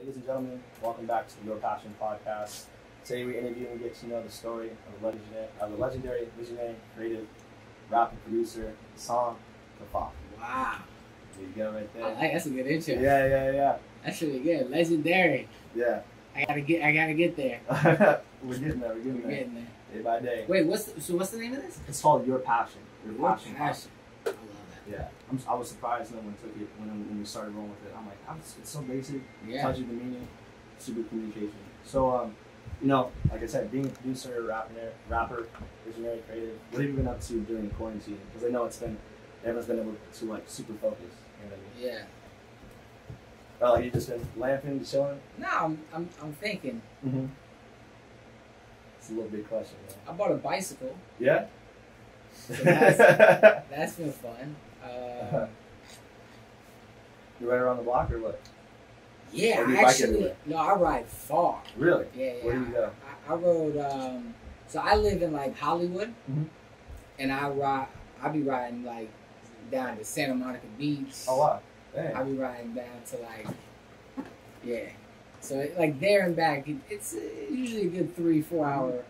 Ladies and gentlemen, welcome back to the Your Passion podcast. Today we interview and get to know the story of the legendary visionary, creative, rapper, producer, Hassan Khaffaf. Wow. There you go right there. That's a good intro. Yeah. That's really good. Legendary. Yeah. I gotta get there. We're getting there. Day by day. Wait, what's the name of this? It's called Your Passion. Your Passion. I love that. Yeah. I was surprised when we took it, when we started rolling with it. I'm like, it's so basic. Yeah. Touching the meaning, super communication. So, like I said, being a producer, rapper, visionary, creative. What have you been up to during quarantine? Because I know everyone's been able to like super focus. You know what I mean? Yeah. Oh, you just been lamping, chilling? No, I'm thinking. Mm-hmm. It's a little big question. Man. I bought a bicycle. Yeah. So that's been fun. You ride around the block or what? Yeah, I ride far. Really? Yeah. Where do you go? I rode. So I live in like Hollywood, and I be riding like down to Santa Monica Beach. Oh wow! Dang. I be riding down to like, yeah. So like there and back, it's usually a good 3-4 hour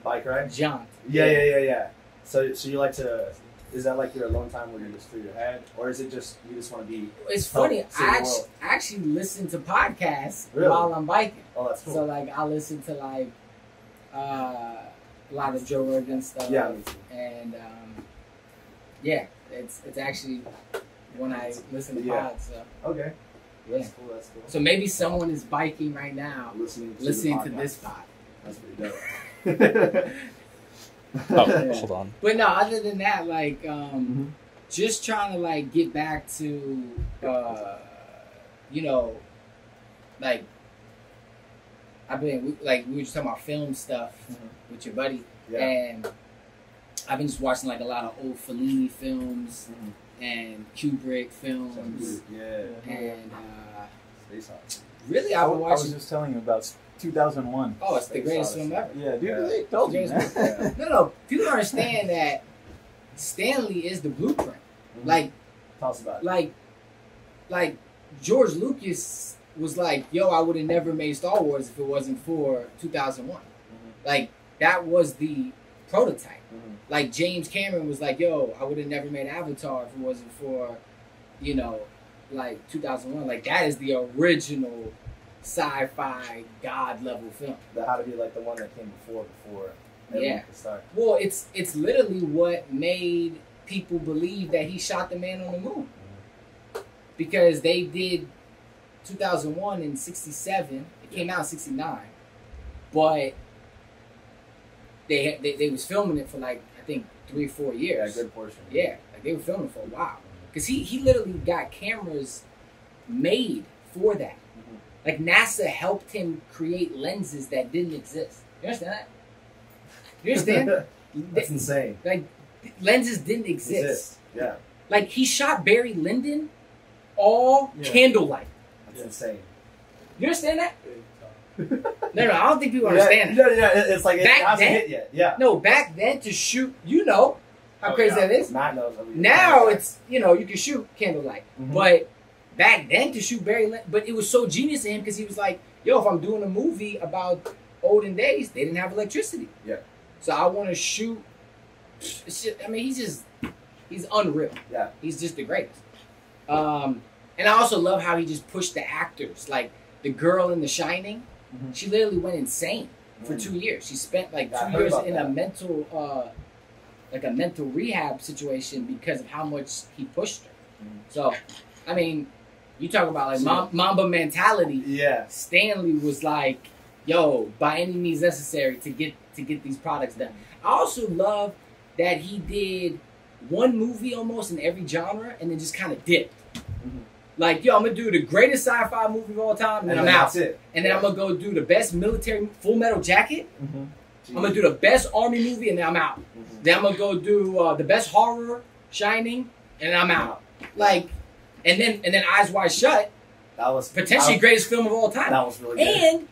bike ride. Jaunt. Yeah. So you like to? Is that like your alone time where you just clear your head, or is it just you just want to be? It's funny. I actually listen to podcasts while I'm biking. Oh, that's cool. So like I listen to like a lot of Joe Rogan stuff. Yeah, me too. And yeah, it's actually when I listen to pods. So. Okay. Yeah. That's cool. So maybe someone is biking right now, listening to this pod. That's pretty dope. Hold on. But no, other than that, like, just trying to like get back to, like, I've been like we were just talking about film stuff with your buddy, and I've been just watching like a lot of old Fellini films and Kubrick films, and Space Odyssey. Really, I was just telling you about 2001. Oh, it's the greatest film ever. Yeah, dude, they told you, man. No, people don't understand that Stanley is the blueprint. Like, tell us about it. Like George Lucas was like, yo, I would have never made Star Wars if it wasn't for 2001. Like, that was the prototype. Like, James Cameron was like, yo, I would have never made Avatar if it wasn't for, like 2001. Like, that is the original sci-fi god level film. That had to be like the one that came before everyone could start. Well, it's literally what made people believe that he shot the man on the moon. Because they did 2001 in 67. It came out in 69. But they was filming it for like, I think 3 or 4 years. Yeah, a good portion. Yeah, like they were filming for a while. Because he literally got cameras made for that. Like, NASA helped him create lenses that didn't exist. You understand that? You understand? That's insane. Like, lenses didn't exist. Yeah. Like, he shot Barry Lyndon all candlelight. That's insane. You understand that? No, I don't think people understand that. No, it's like it hasn't hit yet. Yeah. No, back then to shoot, how crazy that is. Matt knows. Now it's, you can shoot candlelight. But back then to shoot Barry Lyndon, but it was so genius to him because he was like, yo, if I'm doing a movie about olden days, they didn't have electricity. Yeah. So I want to shoot. I mean, he's unreal. Yeah. He's just the greatest. And I also love how he just pushed the actors. Like, the girl in The Shining, she literally went insane for 2 years. She spent like 2 years in a mental rehab situation because of how much he pushed her. So, I mean, you talk about like Mamba mentality. Yeah. Stanley was like, yo, by any means necessary to get these products done. I also love that he did one movie almost in every genre and then just kind of dipped. Like, yo, I'm going to do the greatest sci-fi movie of all time, and then I'm out. That's it. And then I'm going to go do the best military Full Metal Jacket. I'm going to do the best army movie, and then I'm out. Then I'm going to go do the best horror, Shining, and then I'm out. Like, and then Eyes Wide Shut. That was potentially greatest film of all time. That was really good. And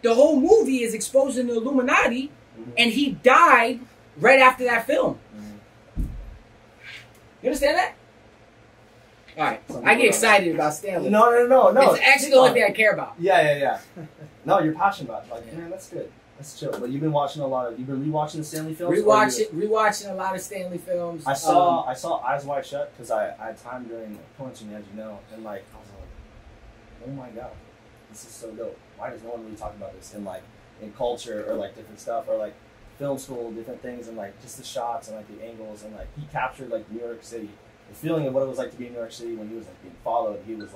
the whole movie is exposing the Illuminati, and he died right after that film. You understand that? All right, Some I get people excited about Stanley. No. It's actually the only thing I care about. Yeah. No, you're passionate about it. Like, man, that's good. That's chill. But you've been rewatching the Stanley films? Rewatching a lot of Stanley films. I saw Eyes Wide Shut because I had time during quarantine, as you know, and like I was like, oh my god, this is so dope. Why does no one really talk about this in culture or like different stuff or like film school, different things, and like just the shots and like the angles, and like he captured like New York City, the feeling of what it was like to be in New York City when he was like being followed. He was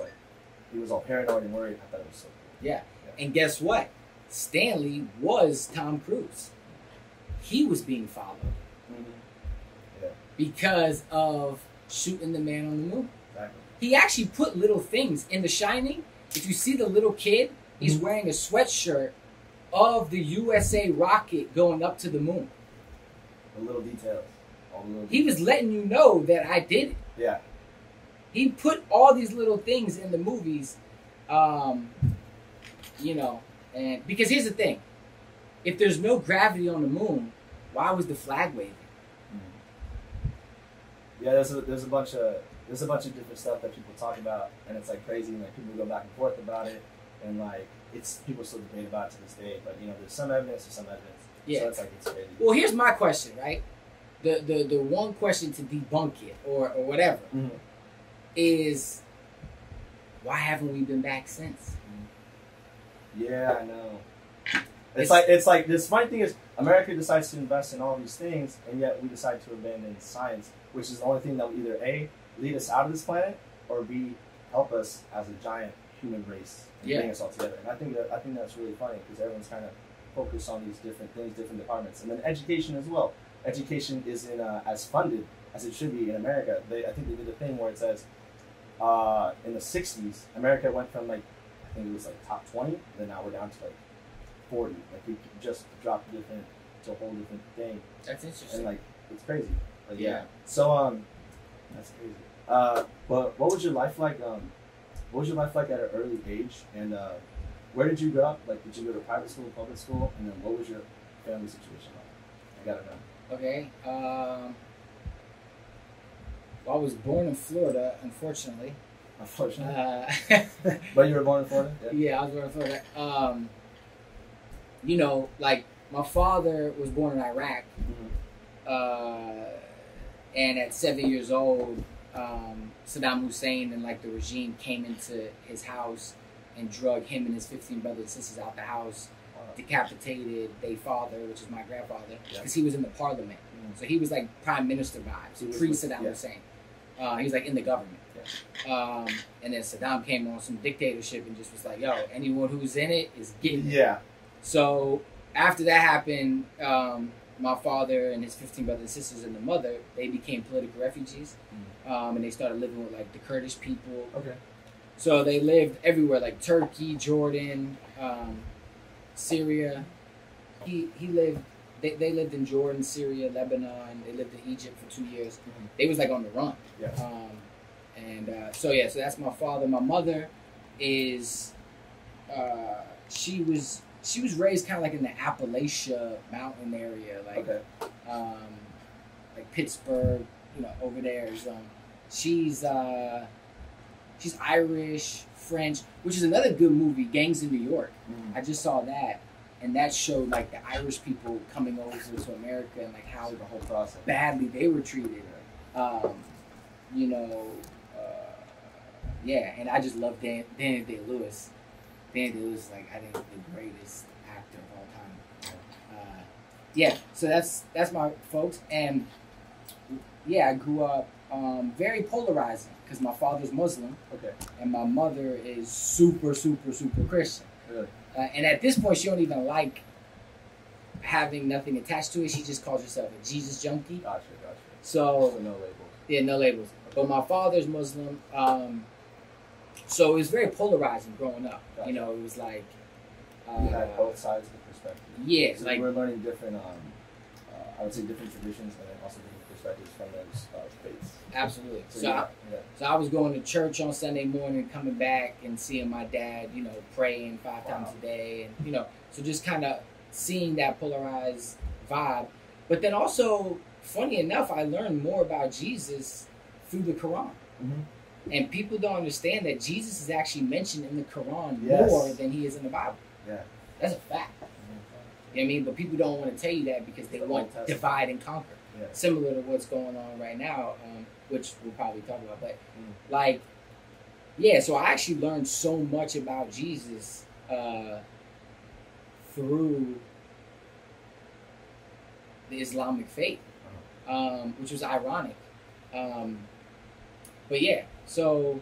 all paranoid and worried. I thought it was so cool. Yeah. And guess what? Stanley was Tom Cruise. He was being followed because of shooting the man on the moon. Exactly. He actually put little things in The Shining. If you see the little kid, he's wearing a sweatshirt of the USA rocket going up to the moon. The little details. He was letting you know that I did it. Yeah. He put all these little things in the movies, and because here's the thing. If there's no gravity on the moon, why was the flag waving? Yeah, there's a bunch of different stuff that people talk about, and it's like crazy, and like people go back and forth about it, and like people still debate about it to this day. But there's some evidence or some evidence. Yeah. So it's like it's crazy. Well, here's my question, right? The one question to debunk it or whatever is, why haven't we been back since? Yeah, I know. It's like this funny thing is America decides to invest in all these things, and yet we decide to abandon science, which is the only thing that will either A, lead us out of this planet, or B, help us as a giant human race and bring us all together. And I think that's really funny because everyone's kind of focused on these different things, different departments, and then education as well. Education isn't as funded as it should be in America. I think they did a thing where it says in the 60s, America went from like, I think it was like top 20, and then now we're down to like 40. Like we just dropped to a whole different thing. That's interesting. And like it's crazy. Like, yeah. So that's crazy. But what was your life like? What was your life like at an early age? And where did you grow up? Like, did you go to private school, public school? And then what was your family situation like? I gotta know. Okay. Well, I was born in Florida, unfortunately. Unfortunately. But you were born in Florida? Yeah, I was born in Florida. Like my father was born in Iraq, and at 7 years old, Saddam Hussein and like the regime came into his house and drug him and his 15 brothers and sisters out the house, decapitated their father, which is my grandfather, because he was in the parliament. So he was like prime minister vibes, pre-Saddam Hussein. He was like in the government. And then Saddam came on some dictatorship and just was like, yo, anyone who's in it is getting it. Yeah. So after that happened, my father and his 15 brothers and sisters and the mother, they became political refugees. And they started living with like the Kurdish people. Okay. So they lived everywhere, like Turkey, Jordan, Syria. They lived in Jordan, Syria, Lebanon. They lived in Egypt for 2 years. They was like on the run. Yeah. So that's my father. My mother is, she was raised kind of like in the Appalachia mountain area, like Pittsburgh, over there. She's Irish, French, which is another good movie, Gangs in New York. I just saw that, and that showed like the Irish people coming over to America and like how the whole process badly they were treated. And I just love Daniel Day-Lewis. Daniel Day-Lewis is like, I think, the greatest actor of all time. So that's my folks, and I grew up very polarizing because my father's Muslim, and my mother is super, super, super Christian. Really? And at this point, she don't even like having nothing attached to it. She just calls herself a Jesus junkie. Gotcha. So no labels. Yeah, no labels. But my father's Muslim. So it was very polarizing growing up. Gotcha. It was like you had both sides of the perspective. Yeah, so like we're learning different. I would say different traditions, and then also different perspectives from those faiths. Absolutely. So I was going to church on Sunday morning, coming back and seeing my dad, praying 5 times a day, and so just kind of seeing that polarized vibe. But then also, funny enough, I learned more about Jesus through the Quran. And people don't understand that Jesus is actually mentioned in the Quran Yes. more than he is in the Bible. Yeah. That's a fact. You know what I mean? But people don't want to tell you that because they The want Old Testament. divide and conquer. Yeah. Similar to what's going on right now, which we'll probably talk about. But so I actually learned so much about Jesus through the Islamic faith, which was ironic. But yeah, so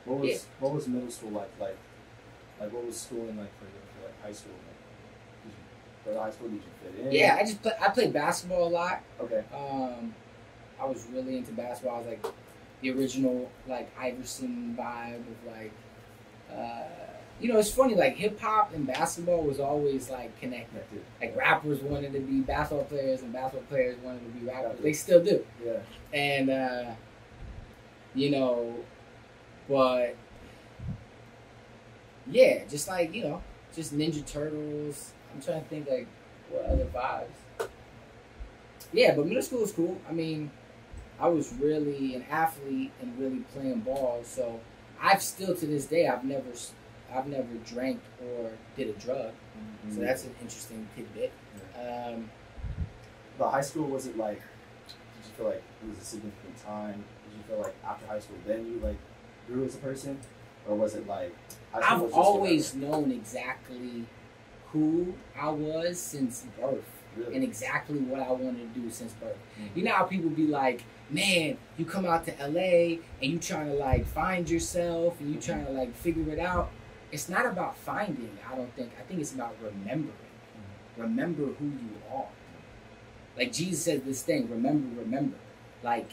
what was middle school like? Like what was schooling like for you? For like high school? Like, did you go to high school? Did you fit in? Yeah, I played basketball a lot. Okay. I was really into basketball. I was like the original like Iverson vibe of like, it's funny, like hip hop and basketball was always like connected. Like rappers wanted to be basketball players and basketball players wanted to be rappers. They still do. Yeah. And but yeah, just like, just Ninja Turtles. I'm trying to think like what other vibes. Yeah, but middle school was cool. I mean, I was really an athlete and really playing ball. So I've still to this day I've never drank or did a drug. Mm-hmm. So that's an interesting tidbit. Yeah. But high school, was it like? Did you feel like it was a significant time? Did you feel like after high school then you like grew as a person, or was it like? I've always known exactly who I was since birth. Really? And exactly what I wanted to do since birth. Mm-hmm. You know how people be like, man, you come out to LA and you trying to like find yourself and you trying to like figure it out. It's not about finding, I don't think. I think it's about remembering. Mm-hmm. Remember who you are. Like Jesus said this thing, remember. Like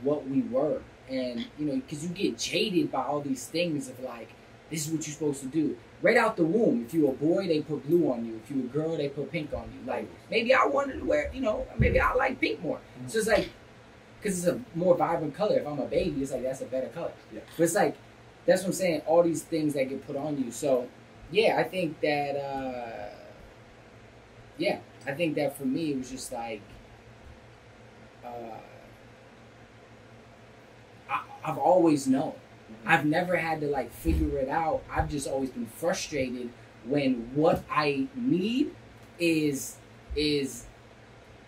what we were. And, because you get jaded by all these things of like, this is what you're supposed to do. Right out the womb, if you're a boy, they put blue on you. If you're a girl, they put pink on you. Like, maybe I wanted to wear, maybe I like pink more. Mm-hmm. So it's like, because it's a more vibrant color. If I'm a baby, it's like, that's a better color. Yeah. But it's like, that's what I'm saying, all these things that get put on you. So, yeah, I think that, for me, it was just like, I've always known. I've never had to like figure it out. I've just always been frustrated when what I need is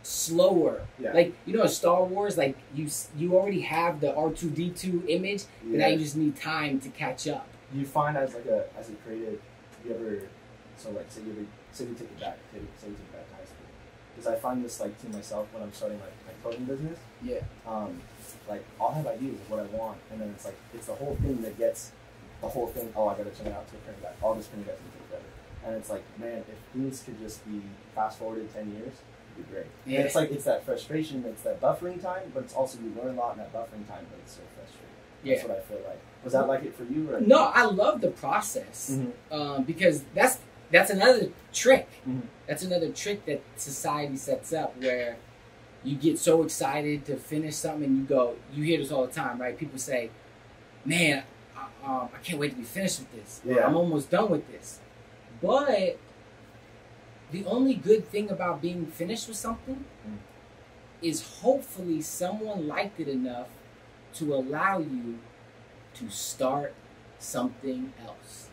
slower. Yeah. Like, in Star Wars, like you already have the R2-D2 image, and now you just need time to catch up. Do you find as a creative, you ever say you take it back to high school? Because I find this like to myself when I'm starting like my clothing business. Yeah. Like I'll have ideas of what I want, and then it's like it's the whole thing that gets the whole thing. Oh, I gotta turn it out to a printing back. All this printing back to get better. And it's like, man, if things could just be fast forwarded 10 years, it'd be great. Yeah. And it's like it's that frustration, it's that buffering time, but it's also you learn a lot in that buffering time, but it's so frustrating. That's what I feel like. Was that like it for you? Or? No, I love the process because that's another trick. Mm-hmm. That's another trick that society sets up where you get so excited to finish something and you hear this all the time, right? People say, man, I can't wait to be finished with this. Yeah. I'm almost done with this. But the only good thing about being finished with something is hopefully someone liked it enough to allow you to start something else.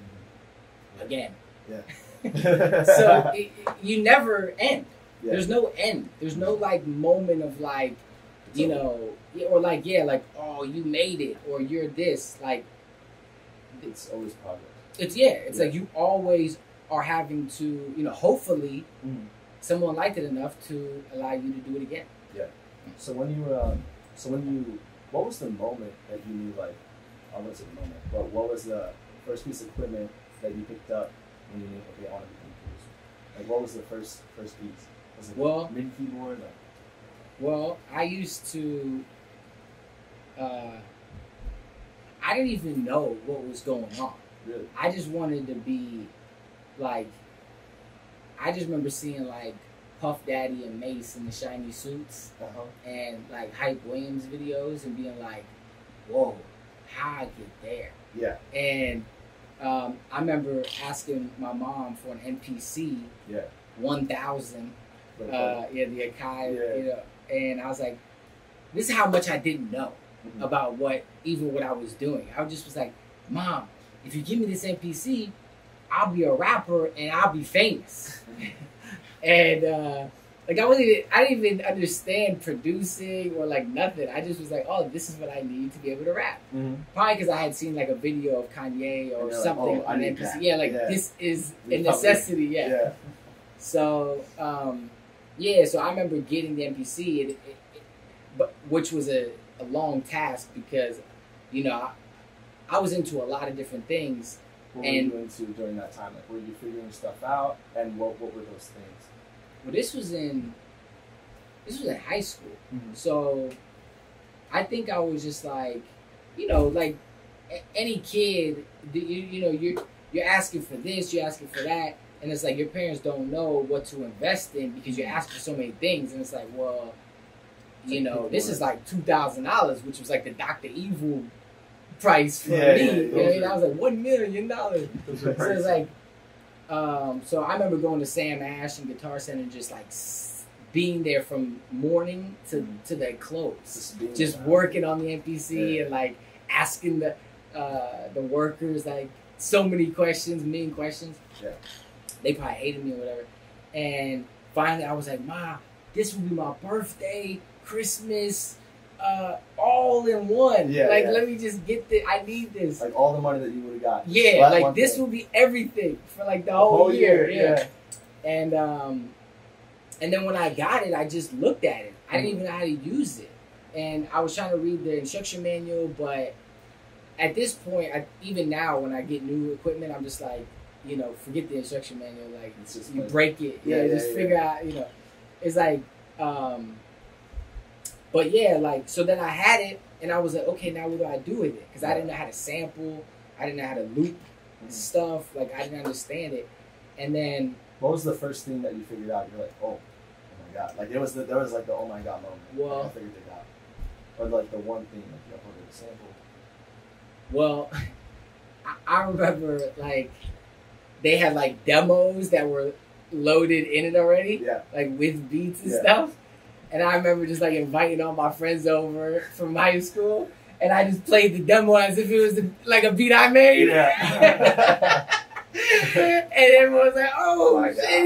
Again. Yeah. So you never end. Yeah. There's no end. There's no like moment of like, or like, oh, you made it, or you're this. Like, it's always progress. It's like you always are having to, hopefully someone liked it enough to allow you to do it again. Yeah. So what was the moment that you knew, like, I wouldn't say the moment, but what was the first piece of equipment that you picked up when you knew, okay, I want to become a producer? Like, what was the first piece? Was it MIDI keyboard? Well, I used to, I didn't even know what was going on. Really? I just wanted to be, like, I just remember seeing, like, Puff Daddy and Mace in the shiny suits and, like, Hype Williams videos and being like, whoa, how I get there? Yeah. And I remember asking my mom for an MPC 1000. The Akai, and I was like, this is how much I didn't know about what I was doing. I just was like, Mom, if you give me this MPC, I'll be a rapper and I'll be famous. And like I didn't even understand producing or like nothing. I just was like, oh, this is what I need to be able to rap. Probably because I had seen like a video of Kanye or something on MPC. That. Yeah, like this is a necessity. Yeah. So so I remember getting the MPC, but which was a long task because, you know, I was into a lot of different things. What were you into during that time? Like, were you figuring stuff out, and what were those things? Well, this was in high school, so I think I was just like, you know, like any kid, you know, you're asking for this, you're asking for that, and it's like your parents don't know what to invest in because you ask for so many things, and it's like, well, you know, this is like $2,000, which was like the Dr. Evil price for me. You know, I was like $1 million. So it's like. So I remember going to Sam Ash and Guitar Center, just like being there from morning to their close, just working on the MPC and like asking the workers like so many questions, million questions. Yeah. They probably hated me or whatever. And finally, I was like, Ma, this will be my birthday, Christmas, all in one. Let me just get this. I need this. Like all the money that you would have got. Yeah, like this will be everything for like the whole year. Yeah. And then when I got it, I just looked at it. I didn't even know how to use it. And I was trying to read the instruction manual, but at this point, even now when I get new equipment, I'm just like, you know, forget the instruction manual. Like, it's just, you break it. Figure out, you know. It's like, but yeah, like, so then I had it, and I was like, okay, now what do I do with it? Because I didn't know how to sample. I didn't know how to loop stuff. Like, I didn't understand it. And then... What was the first thing that you figured out? You're like, oh my God. Like, there was like the oh my God moment. Well... Like, I figured it out. Or like the one thing, like, you uploaded a sample. Well, I remember, like, they had, like, demos that were loaded in it already. Yeah. Like, with beats and stuff. And I remember just like inviting all my friends over from high school, and I just played the demo as if it was like a beat I made. Yeah. And everyone was like, "Oh shit,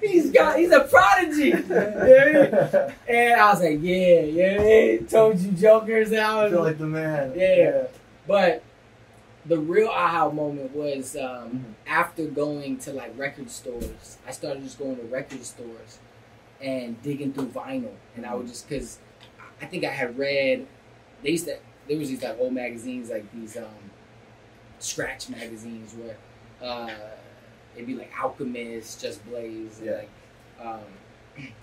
he's a prodigy." And I was like, "Yeah, told you jokers." I feel like the man. Yeah. But the real aha moment was after going to like record stores. I started just going to record stores and digging through vinyl, and I would just, because I think I had read, there was these like old magazines, like these scratch magazines where it'd be like Alchemist, Just Blaze, and like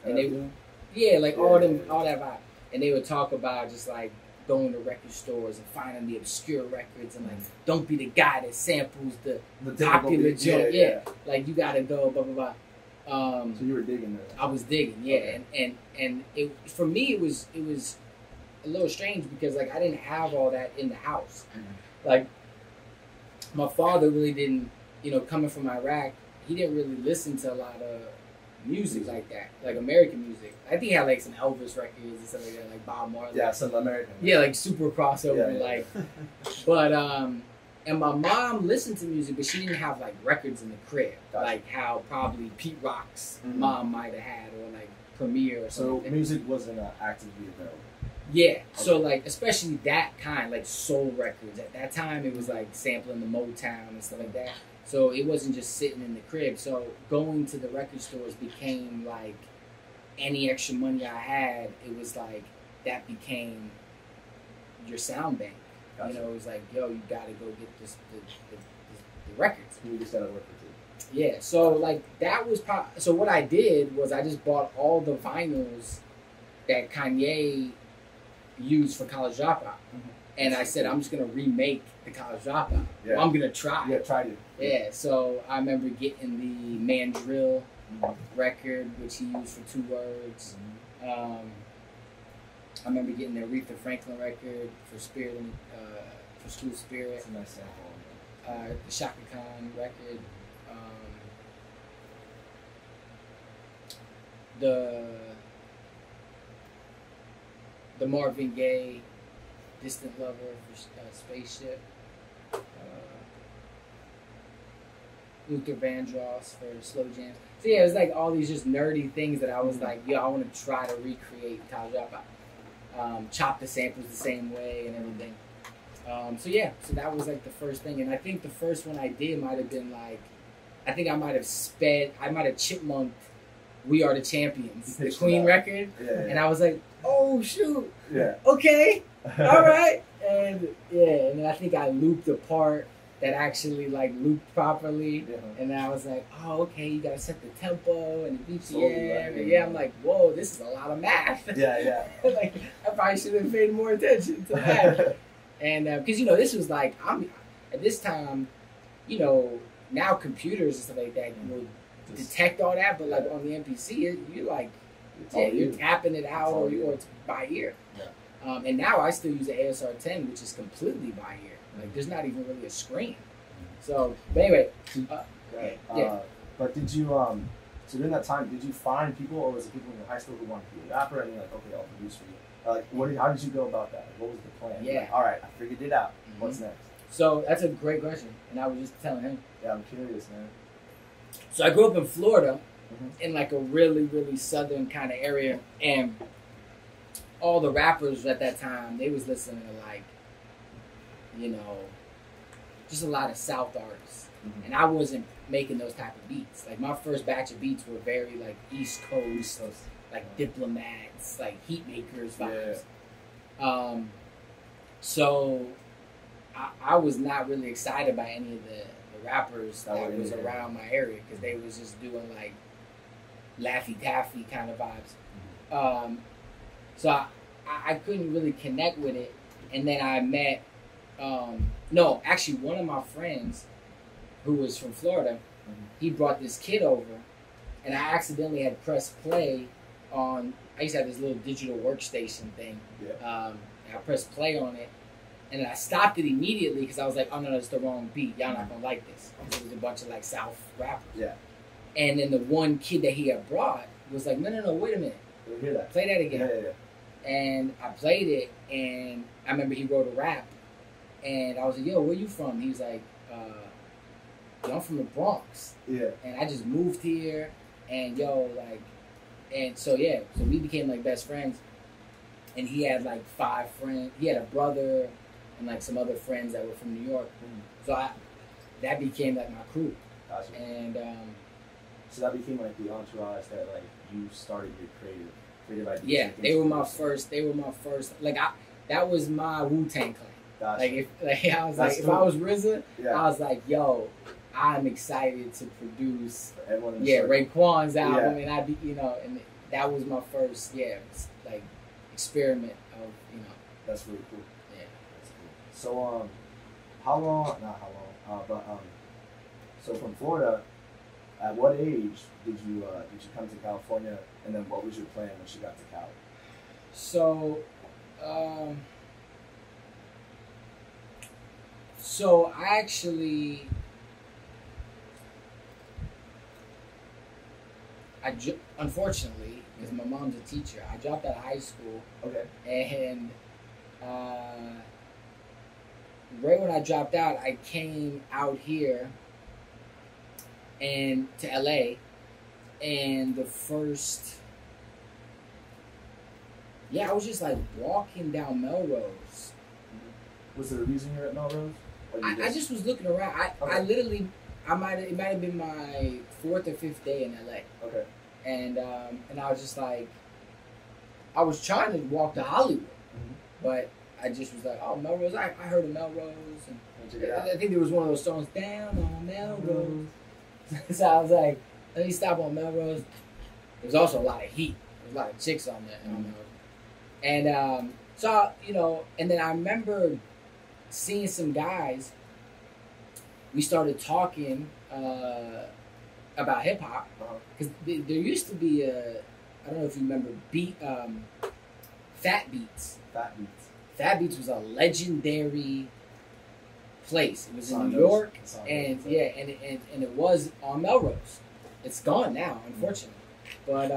and all that vibe, and they would talk about just like going to record stores and finding the obscure records and like don't be the guy that samples the popular joint, like you gotta go blah blah blah. So you were digging there. I was digging, and it for me it was a little strange because like I didn't have all that in the house. Like my father really didn't, you know, coming from Iraq, he didn't really listen to a lot of music like that, like American music. I think he had like some Elvis records and stuff like that, like Bob Marley. Yeah, some American. Yeah, like super crossover, like. But and my mom listened to music, but she didn't have like records in the crib, like how probably Pete Rock's mom might have had, or like Premiere or something. So music wasn't actively available. Yeah, okay. So like especially that kind, like soul records. At that time, it was like sampling the Motown and stuff like that. So it wasn't just sitting in the crib. So going to the record stores became like any extra money I had. It was like that became your sound bank. Gotcha. You know, it was like, yo, you gotta go get the records. You just gotta work with it. Yeah, so like that was so what I did was I just bought all the vinyls that Kanye used for College Dropout. And I said, I'm just gonna remake the College Dropout. Yeah. I'm gonna try. Yeah, tried it. Yeah, so I remember getting the Mandrill record, which he used for 2 words. I remember getting the Aretha Franklin record for Spirit and for School Spirit. That's a nice sample. The Shaka Khan record. the Marvin Gaye, Distant Lover for Spaceship. Luther Vandross for Slow Jams. So yeah, it was like all these just nerdy things that I was like, yo, I want to try to recreate college rap. Chop the samples the same way and everything. So yeah, so that was like the first thing. And I think the first one I did might have been like, I think I might have chipmunked We Are the Champions, the Queen record. Yeah. And I was like, oh shoot, Yeah. okay, all right. And yeah, and then I think I looped a part that actually like looped properly. Yeah. And then I was like, oh, okay, you gotta set the tempo and the Slowly, BPM. right? And yeah, I'm like, whoa, this is a lot of math. Yeah. Like, I probably should have paid more attention to that. And because this was like, at this time, now computers and stuff like that will detect all that, but like on the MPC, you're tapping it out or it's by ear. Yeah. And now I still use the ASR 10, which is completely by ear. Like there's not even really a screen. So, but anyway, right. Yeah. But did you so during that time, did you find people, or was it people in your high school who wanted to be a rapper, and you're like, okay, I'll produce for you? How did you go about that? What was the plan? Yeah. Like, all right, I figured it out. What's next? So that's a great question, and I was just telling him. Yeah, I'm curious, man. So I grew up in Florida, in like a really, really southern kind of area, and all the rappers at that time, they was listening to like, just a lot of South artists, and I wasn't making those type of beats. Like my first batch of beats were very like East Coast, like Diplomats, like Heat Makers vibes. Yeah. So I was not really excited by any of the rappers that was around my area because they was just doing like Laffy Taffy kind of vibes. So I couldn't really connect with it. And then I met, actually one of my friends who was from Florida, he brought this kid over and I accidentally had pressed play on, I used to have this little digital workstation thing. Yeah. I pressed play on it and then I stopped it immediately because I was like, oh no, it's the wrong beat. Y'all not gonna like this. Because it was a bunch of like South rappers. Yeah. And then the one kid that he had brought was like, no, wait a minute. Did you hear that? Play that again. Yeah. And I played it, and I remember he wrote a rap, and I was like, yo, where you from? He was like, yo, I'm from the Bronx. Yeah. And I just moved here, and so we became like best friends, and he had like 5 friends. He had a brother and like some other friends that were from New York. So that became like my crew. Gotcha. And so that became like the entourage that like you started your creative ideas. Yeah, they were my first. Like that was my Wu-Tang clan. Gotcha. If I was RZA, I was like, yo, I'm excited to produce Raekwon's album, and I'd be, and that was my first, like experiment of, That's really cool. Yeah, that's cool. So so from Florida, at what age did you come to California, and then what was your plan once you got to Cali? So I actually, unfortunately, because my mom's a teacher, I dropped out of high school. Okay. And right when I dropped out, I came out here and to LA, and the first, I was just like walking down Melrose. Was there a reason you're at Melrose? I just was looking around. It might have been my 4th or 5th day in LA. Okay. And I was just like, I was trying to walk to Hollywood, but I just was like, oh, Melrose. I heard of Melrose, and I think there was one of those songs, Down on Melrose. So I was like, let me stop on Melrose. There was also a lot of heat. There was a lot of chicks on there. And and then I remember seeing some guys. We started talking about hip hop because there used to be I don't know if you remember Fat Beats. Fat Beats was a legendary place. It was in New York, and and it was on Melrose. It's gone now, unfortunately. But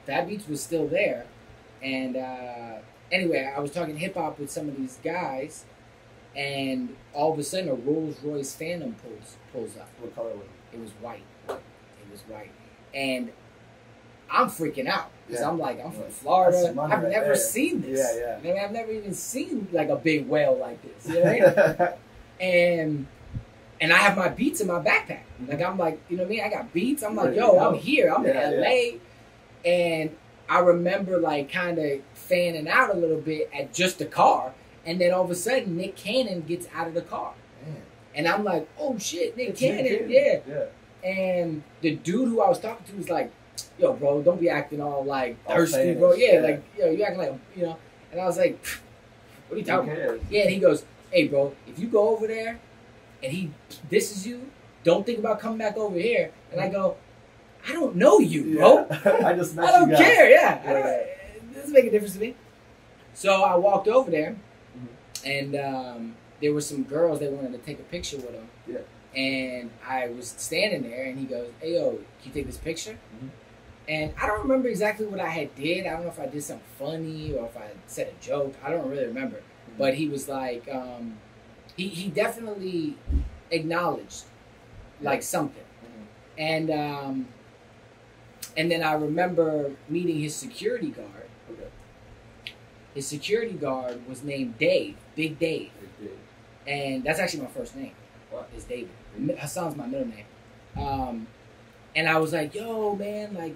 Fat Beats was still there, And anyway, I was talking hip hop with some of these guys, and all of a sudden a Rolls Royce Phantom pulls up. What color was it? It was white. It was white, and I'm freaking out because I'm like, I'm from Florida. I've never seen this. Yeah. I mean, I've never even seen like a big whale like this. You know what I mean? And I have my Beats in my backpack. Like I'm like, you know what I mean? I got Beats. I'm like, yo, I'm here. I'm in LA. And I remember like kind of fanning out a little bit at just the car. And then all of a sudden, Nick Cannon gets out of the car. Man. And I'm like, oh shit, Nick Cannon. Yeah. And the dude who I was talking to was like, yo, bro, don't be acting all like thirsty, bro. Yeah, like, yo, you acting like, you know. And I was like, what are you talking about? Yeah, and he goes, hey, bro, if you go over there and he disses you, don't think about coming back over here. And I go, I don't know you, bro. I just met I don't you guys. care, it doesn't make a difference to me. So I walked over there, and there were some girls that wanted to take a picture with him. Yeah. And I was standing there, and he goes, hey, yo, can you take this picture? And I don't remember exactly what I had did. I don't know if I did something funny or if I said a joke. I don't really remember. But he was like, he definitely acknowledged like something. And then I remember meeting his security guard. Okay. His security guard was named Dave, Big Dave. And that's actually my first name. What? Is David. Hassan's my middle name. And I was like, yo, man, like,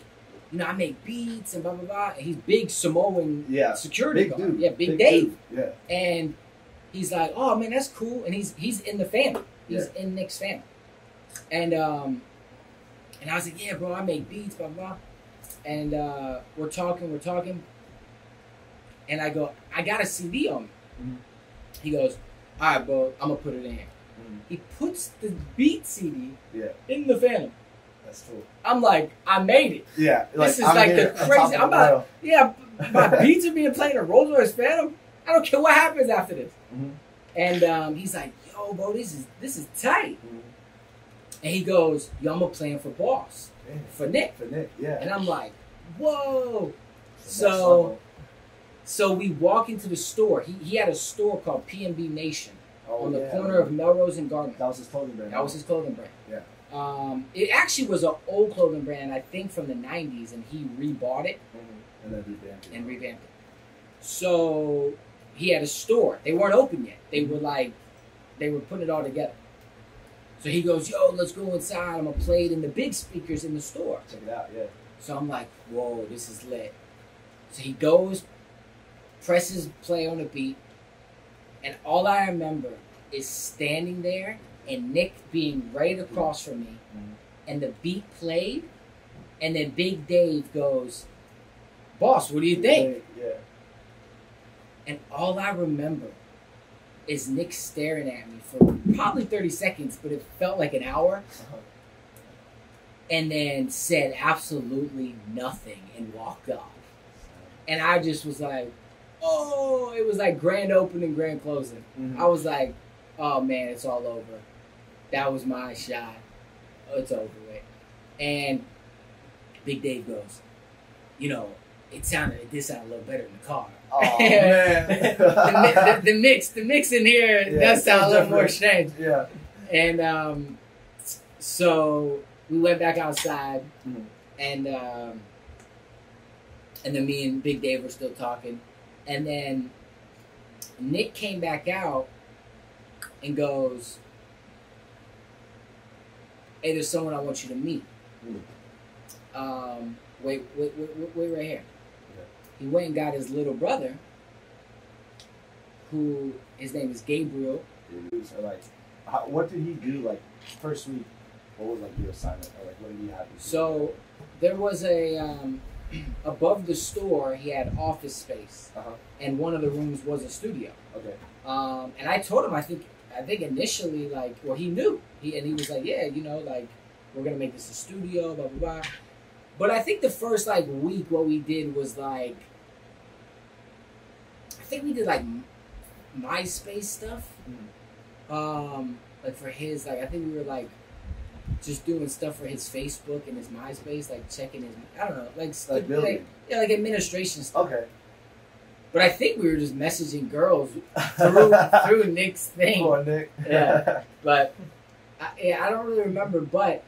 you know, I make beats and blah, blah, blah. And he's big Samoan security guard. Dude. Yeah, Big Dave. Dude. Yeah. And he's like, oh, man, that's cool. And he's in the family. He's in Nick's family. And I was like, yeah, bro, I make beats, blah, blah. And we're talking. And I go, I got a CD on me. He goes, all right, bro, I'm going to put it in here. He puts the beat CD in the Phantom. That's cool. I'm like, I made it. Yeah. This is like the crazy. I'm not, my beats are being played in a Rolls Royce Phantom. I don't care what happens after this. And he's like, yo, bro, this is tight. And he goes, yo, I'm going to play him for Boss. For Nick. Yeah. And I'm like, whoa. So we walk into the store. He had a store called P&B Nation on the corner of Melrose and Gardner. That was his clothing brand. Yeah. It actually was an old clothing brand, I think, from the 90s, and he rebought it and then revamped it. So he had a store. They weren't open yet. They were putting it all together. So he goes, yo, let's go inside. I'm going to play it in the big speakers in the store. Check it out, yeah. So I'm like, whoa, this is lit. So he goes, presses play on the beat, and all I remember is standing there and Nick being right across from me, and the beat played, and then Big Dave goes, boss, what do you think? Yeah. And all I remember is Nick staring at me for probably 30 seconds, but it felt like an hour, and then said absolutely nothing and walked off. And I just was like, oh, it was like grand opening, grand closing. I was like, oh man, it's all over. That was my shot. Oh, it's over with. And Big Dave goes, you know, it sounded a little better in the car. Oh man. the mix in here does sound a little more strange. Yeah. And so we went back outside, and then me and Big Dave were still talking, and then Nick came back out and goes, hey, there's someone I want you to meet. Wait right here. He went and got his little brother, who his name is Gabriel. So like, what did he do? Like first week, what was like your assignment, or like what did he have to do? So there was a above the store. He had office space, and one of the rooms was a studio. Okay. And I told him I think initially like, well, he knew he was like, yeah, you know, like we're gonna make this a studio, blah blah blah. But I think the first like week, what we did was like, I think we did like MySpace stuff. Like for his, like I think we were like just doing stuff for his Facebook and his MySpace, like checking his, I don't know, like building. like administration stuff. Okay. But I think we were just messaging girls through Nick's thing. Poor Nick. Yeah, but I don't really remember. But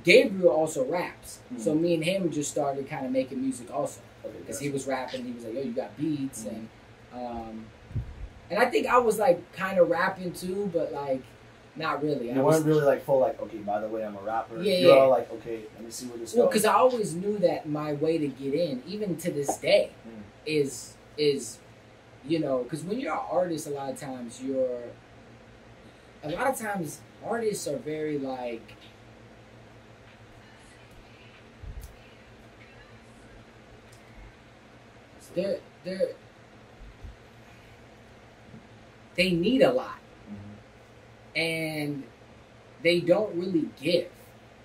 Gabriel also raps, so me and him just started kind of making music also because he was rapping. He was like, "Yo, you got beats," and I think I was like kind of rapping too, but like not really. You weren't really like full like, okay, by the way, I'm a rapper. Yeah, You're all like, okay, let me see where this goes. Well, because I always knew that my way to get in, even to this day, is you know, because when you're an artist, a lot of times artists are very like. They need a lot, and they don't really give.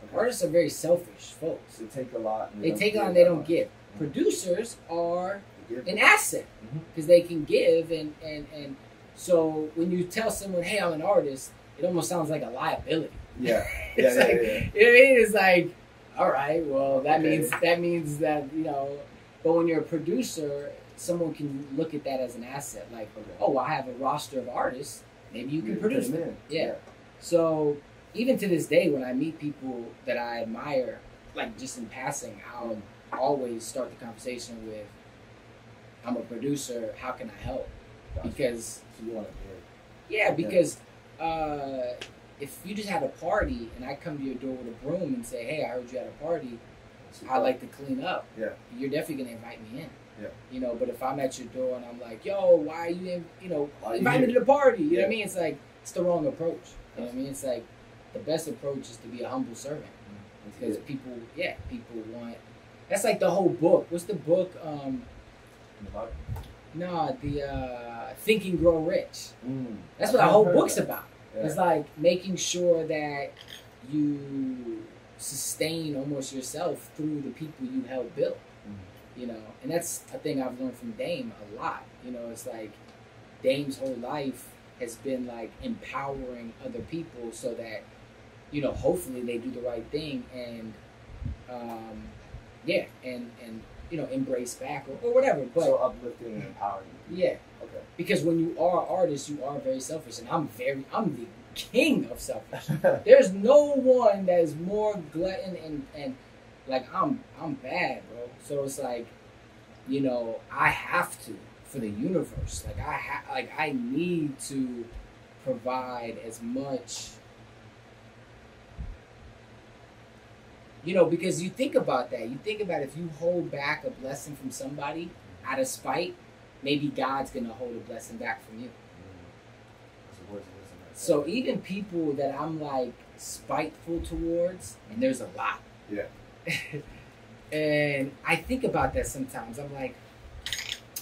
Okay. Artists are very selfish folks. They take a lot. They take a lot and they don't give. Producers are an asset because they can give, and so when you tell someone, "Hey, I'm an artist," it almost sounds like a liability. Yeah, it's yeah. You know what I mean? It's like, all right, well, that means that you know. But when you're a producer, someone can look at that as an asset. Like, oh, I have a roster of artists. Maybe you can produce them. Yeah. So even to this day, when I meet people that I admire, like just in passing, I'll always start the conversation with, "I'm a producer. How can I help?" Gotcha. Because so you want to yeah, because if you just had a party and I come to your door with a broom and say, "Hey, I heard you had a party. I like to clean up." Yeah. You're definitely gonna invite me in. Yeah. You know, but if I'm at your door and I'm like, "Yo, why are you in? You know, invite me to the party." You know what I mean? It's like it's the wrong approach. You know what I mean? It's like the best approach is to be a humble servant because people want. That's like the whole book. What's the book? The Think and Grow Rich. That's what the whole book's about. Yeah. It's like making sure that you sustain almost yourself through the people you help build. You know, and that's a thing I've learned from Dame a lot. You know, it's like Dame's whole life has been like empowering other people so that, you know, hopefully they do the right thing and and you know, embrace back or whatever. But so uplifting and empowering. Yeah. Okay. Because when you are an artist, you are very selfish, and I'm the king of selfish. There's no one that is more glutton and like I'm bad, bro. So it's like, you know, I have to for the universe. Like I need to provide as much. You know, because you think about that. You think about if you hold back a blessing from somebody out of spite, maybe God's gonna hold a blessing back from you. So even people that I'm like spiteful towards, and there's a lot. Yeah. And I think about that sometimes. I'm like,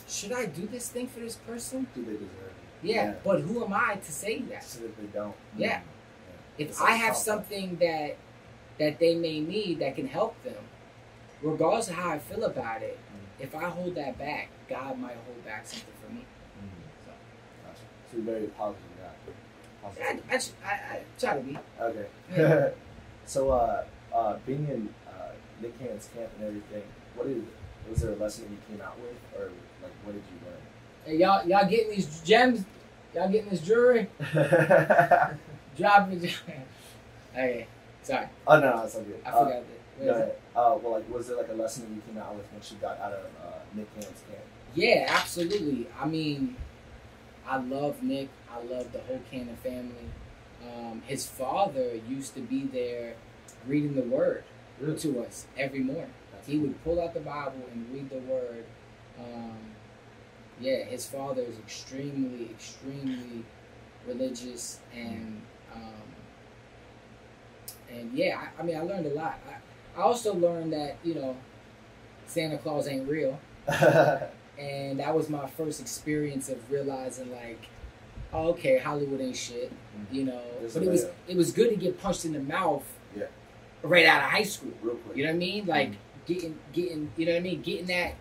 should I do this thing for this person? Do they deserve it? Yeah. But who am I to say that? So that they don't. Yeah. If I have something that they may need that can help them, regardless of how I feel about it, if I hold that back, God might hold back something for me. So you're very positive guy. I try to be. Okay. Yeah. So being in Nick Cannon's camp and everything, was there a lesson that you came out with, or like what did you learn? Hey, y'all getting these gems? Y'all getting this jewelry? Drop it. Okay. Sorry. Oh no, it's all good. I forgot that. Well, like, was there like a lesson that you came out with once you got out of Nick Cannon's camp? Yeah, absolutely. I mean, I love Nick. I love the whole Cannon family. His father used to be there reading the Word to us every morning. He would pull out the Bible and read the Word. His father is extremely, extremely religious and I mean, I learned a lot. I also learned that, you know, Santa Claus ain't real. And that was my first experience of realizing, like, oh, okay, Hollywood ain't shit, you know. But it was good to get punched in the mouth right out of high school. Real quick. You know what I mean? Like, getting, you know what I mean? Getting that,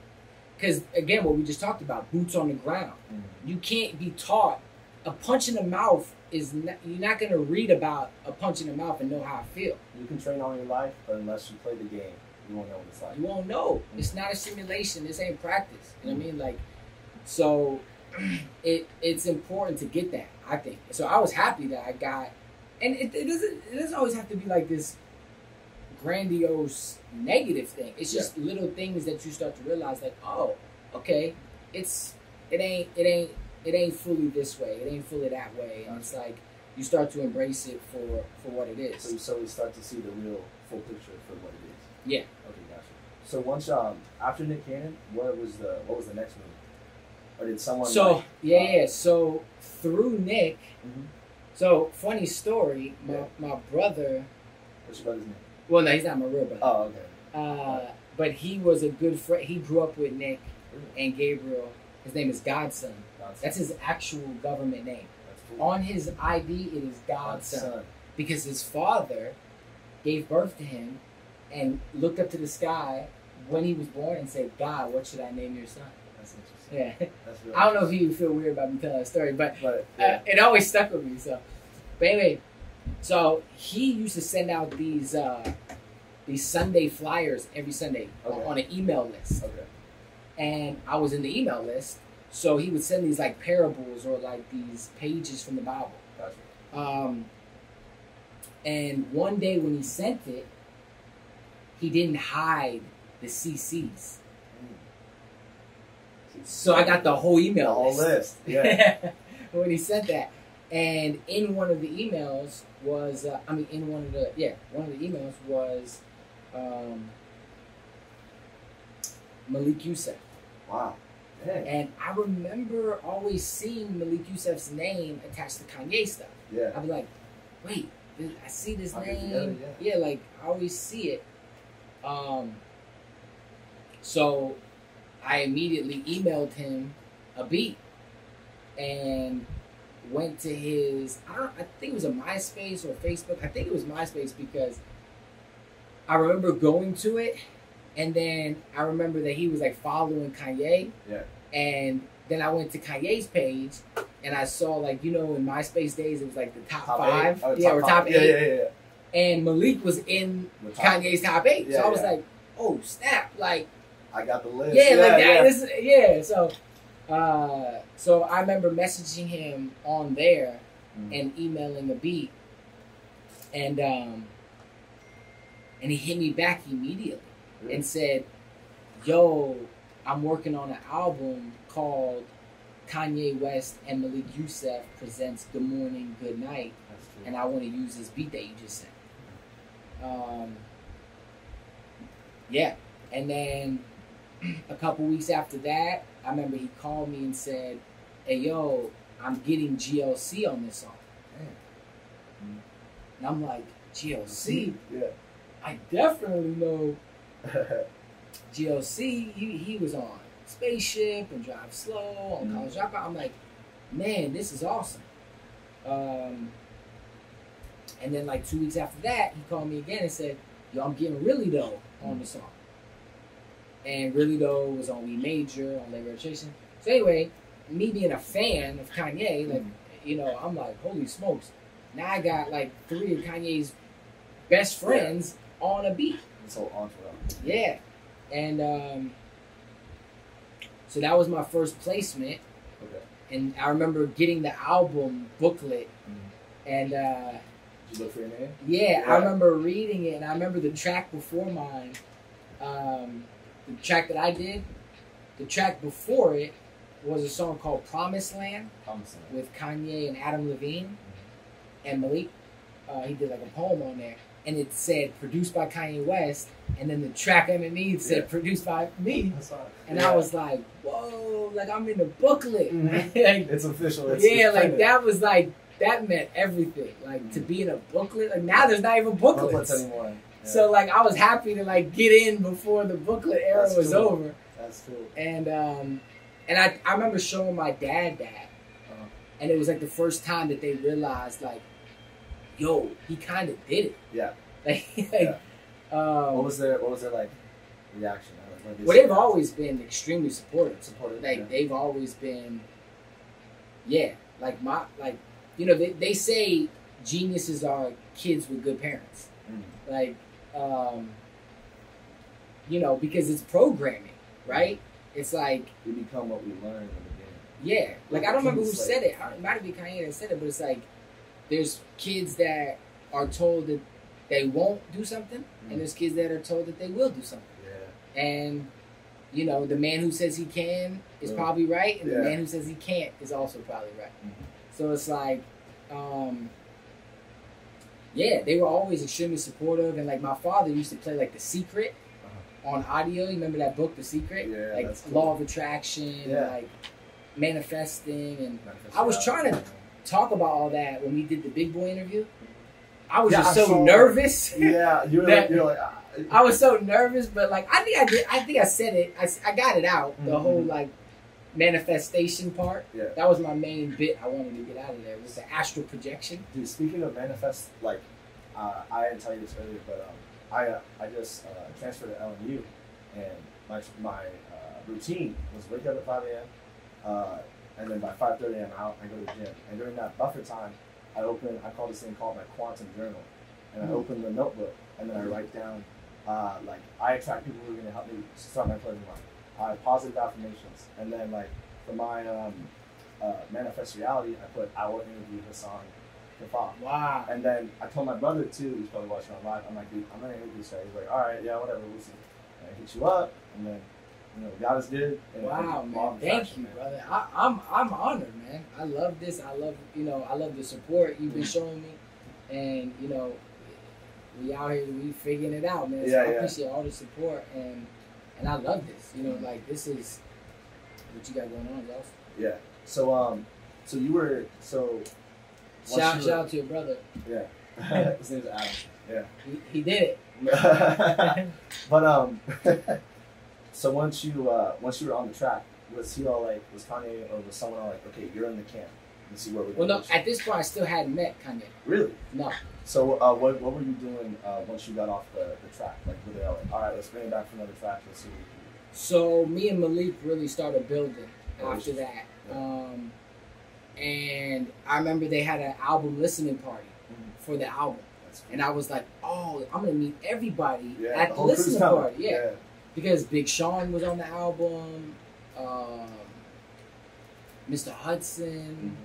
because, again, what we just talked about, boots on the ground. You can't be taught. A punch in the mouth is not, you're not going to read about a punch in the mouth and know how I feel. You can train all your life, but unless you play the game, you won't know what it's like. You won't know. It's not a simulation. This ain't practice. You know what I mean? Like, So it's important to get that, I think. So I was happy that I got, and it doesn't always have to be like this grandiose negative thing. It's just little things that you start to realize, like, oh, okay, it ain't fully this way, it ain't fully that way, and it's like you start to embrace it for what it is. So you start to see the real full picture for what it is. Yeah. Okay, gotcha. So once after Nick Cannon, what was the next move? Or did someone? So So through Nick, so funny story. My brother. What's your brother's name? Well, no, he's not my real brother. Oh, okay. But he was a good friend. He grew up with Nick and Gabriel. His name is Godson. That's his actual government name. That's cool. On his ID, it is Godson. Because his father gave birth to him and looked up to the sky when he was born and said, God, what should I name your son? That's interesting. Yeah. That's really I don't know if he would feel weird about me telling that story, but yeah. it always stuck with me. So, but anyway, so he used to send out these Sunday flyers every Sunday on an email list. Okay. And I was in the email list, so he would send these like parables or like these pages from the Bible. Gotcha. And one day when he sent it, he didn't hide the CCs. So I got the whole email list. Yeah. When he sent that. And in one of the emails was, one of the emails was Malik Youssef. Wow. Dang. And I remember always seeing Malik Youssef's name attached to Kanye stuff. Yeah. I'd be like, wait, I see this name. Together, yeah, like I always see it. So I immediately emailed him a beat and went to his, I think it was a MySpace or Facebook. I think it was MySpace because I remember going to it, and then I remember that he was like following Kanye. Yeah. And then I went to Kanye's page, and I saw, like, you know, in MySpace days it was like the top 5. Oh, or top 8. Yeah. And Malik was in Kanye's top 8. Yeah, so I was like, oh snap, like I got the list. Yeah, like that. Yeah. So I remember messaging him on there and emailing a beat, and he hit me back immediately and said, "Yo, I'm working on an album called Kanye West and Malik Youssef presents Good Morning, Good Night, and I want to use this beat that you just sent." Yeah, and then a couple weeks after that, I remember he called me and said, "Hey, yo, I'm getting GLC on this song." And I'm like, GLC? Yeah. I definitely know GLC. He was on Spaceship and Drive Slow, on College Dropout. I'm like, man, this is awesome. And then like 2 weeks after that, he called me again and said, yo, I'm getting Really Though on the song. And Really Though was on We Major, on Late Registration. So anyway, me being a fan of Kanye, like, you know, I'm like, holy smokes. Now I got like 3 of Kanye's best friends on a beat. So entourage. Yeah. And so that was my first placement. Okay. And I remember getting the album booklet. And did you look for your name? yeah, I remember reading it, and I remember the track before mine. The track that I did, the track before it was a song called Promised Land with Kanye and Adam Levine and Malik. He did like a poem on there, and it said produced by Kanye West, and then the track underneath said produced by me. And I was like, whoa, like I'm in the booklet. Like, it's official. It's like that was like, that meant everything. Like to be in a booklet. Like now there's not even booklets anymore. Yeah. So like I was happy to like get in before the booklet era was over. That's cool. And I remember showing my dad that, and it was like the first time that they realized like, yo, he kind of did it. Yeah. What was their like reaction? Well, they've always been extremely supportive. Like they've always been, you know, they say geniuses are kids with good parents. Like, you know, because it's programming, right? It's like we become what we learn in the Yeah, like I don't remember who said it. It might have been Kanye that said it, but it's like there's kids that are told that they won't do something, and there's kids that are told that they will do something. Yeah. And you know, the man who says he can is probably right, and the man who says he can't is also probably right. So it's like, yeah, they were always extremely supportive, and like my father used to play like The Secret on audio. You remember that book, The Secret? Yeah, like that's cool. Law of Attraction, like manifesting, and I was trying to talk about all that when we did the Big Boy interview. I was just so nervous. Yeah, you're like. I was so nervous, but like I think I said it. I got it out. The whole like manifestation part. Yeah. That was my main bit I wanted to get out of there. It was the astral projection. Dude, speaking of manifest, like I didn't tell you this earlier, but I just transferred to LMU, and my routine was wake up at 5 a.m. And then by 5:30 I'm out. I go to the gym, and during that buffer time, I call this thing called my quantum journal, and I open the notebook, and then I write down. Like I attract people who are going to help me start my clothing line. I have positive affirmations, and then like for my manifest reality, I put I will interview Hassan Khaffaf. Wow. And then I told my brother too. He's probably watching on live. I'm like, dude, I'm gonna interview this guy. He's like, all right, yeah, whatever, we'll see. And I hit you up, and then God is good. And wow, man, thank you, brother. I'm honored, man. I love this. I love I love the support you've been showing me, and we out here, we figuring it out, man. So I appreciate all the support, and I love this. Like this is what you got going on, y'all. Yeah. So you were shout out to your brother. Yeah. His name's Adam. Yeah. He did it. But so once you were on the track, was Kanye or was someone all like, okay, you're in the camp? Let's see where we're going. Well, no, at this point I still hadn't met Kanye. Really? No. So what were you doing once you got off the track? Like were they all like, all right, let's bring it back for another track, let's see what we can do? So me and Malik really started building after that. Yeah. And I remember they had an album listening party for the album. And I was like, oh, I'm going to meet everybody at the listening party. Yeah. Because Big Sean was on the album, Mr. Hudson.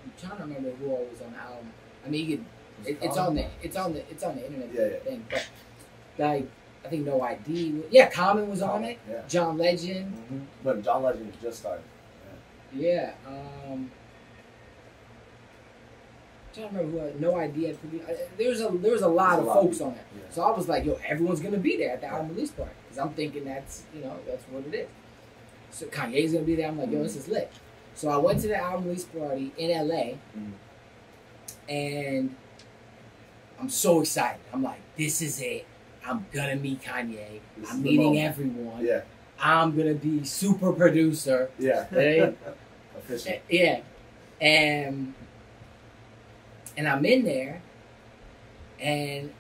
I'm trying to remember who all was on the album. I mean, it's on the internet thing. But like, I think No ID. Yeah, Common was on it. Yeah. John Legend. But John Legend just started. Yeah. Trying to remember who No ID had produced. There was a lot of folks on it. Yeah. So I was like, yo, everyone's gonna be there at the album release party because I'm thinking that's what it is. So Kanye's gonna be there. I'm like, yo, this is lit. So I went to the album release party in LA, and I'm so excited. I'm like, this is it. I'm gonna meet Kanye. I'm meeting everyone. Yeah. I'm gonna be super producer. Yeah. Right? Official. Yeah. And I'm in there, and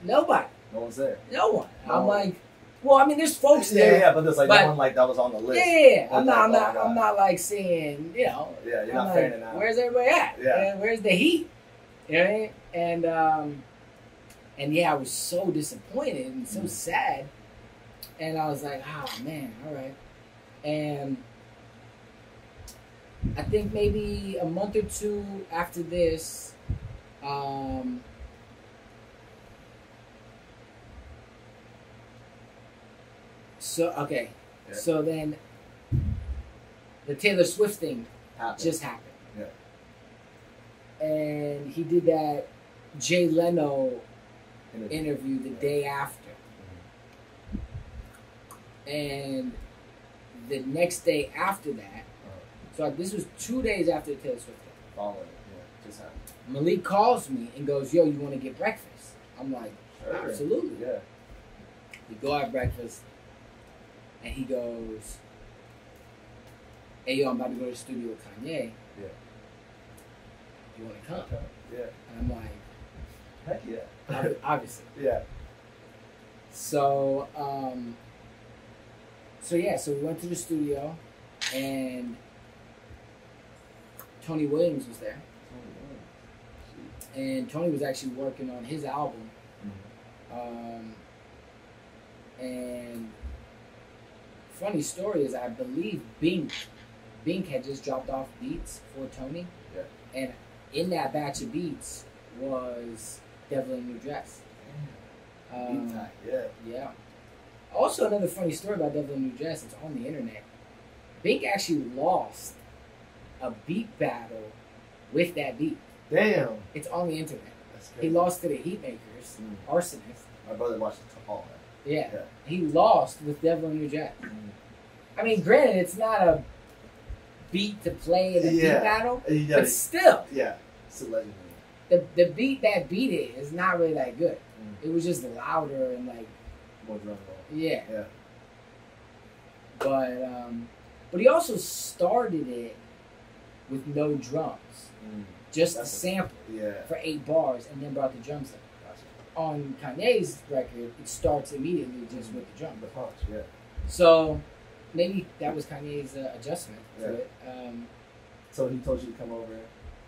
nobody. No one's there. No one. No. I'm like, well, I mean, there's folks there. Yeah, but there's like no one like that was on the list. Yeah. I'm not like saying, Yeah, you're not fanning out. Where's everybody at? Yeah. Where's the heat? You know what I mean? And yeah, I was so disappointed and so sad. And I was like, oh man, all right. And I think maybe a month or two after this, so then the Taylor Swift thing just happened. Yeah. And he did that Jay Leno interview the day after. And the next day after that, so this was 2 days after the Taylor Swift thing. Following it, just happened. Malik calls me and goes, yo, you want to get breakfast? I'm like, sure, absolutely. Yeah. We go have breakfast, and he goes, hey, yo, I'm about to go to the studio with Kanye. Yeah. You want to come? Yeah. And I'm like, heck yeah. Obviously. Yeah. So, so we went to the studio, and Tony Williams was there. And Tony was actually working on his album. And funny story is I believe Bink had just dropped off beats for Tony. Yeah. And in that batch of beats was Devil in a New Dress. Yeah. Yeah. Also, another funny story about Devil in a New Dress, it's on the internet. Bink actually lost a beat battle with that beat. Damn. It's on the internet. That's crazy. He lost to the Heatmakers, Arsonist. My brother watched all that. Yeah. Yeah. He lost with Devil in a New Dress. I mean, granted, it's not a beat to play in a beat battle, but still. Yeah. It's a legendary. The beat that beat it is not really that good. It was just louder and like more drum roll. Yeah. Yeah. But he also started it with no drums, just a sample for 8 bars, and then brought the drums in. Gotcha. On Kanye's record, it starts immediately just with the drums. The punch. Yeah. So maybe that was Kanye's adjustment to it. So he told you to come over,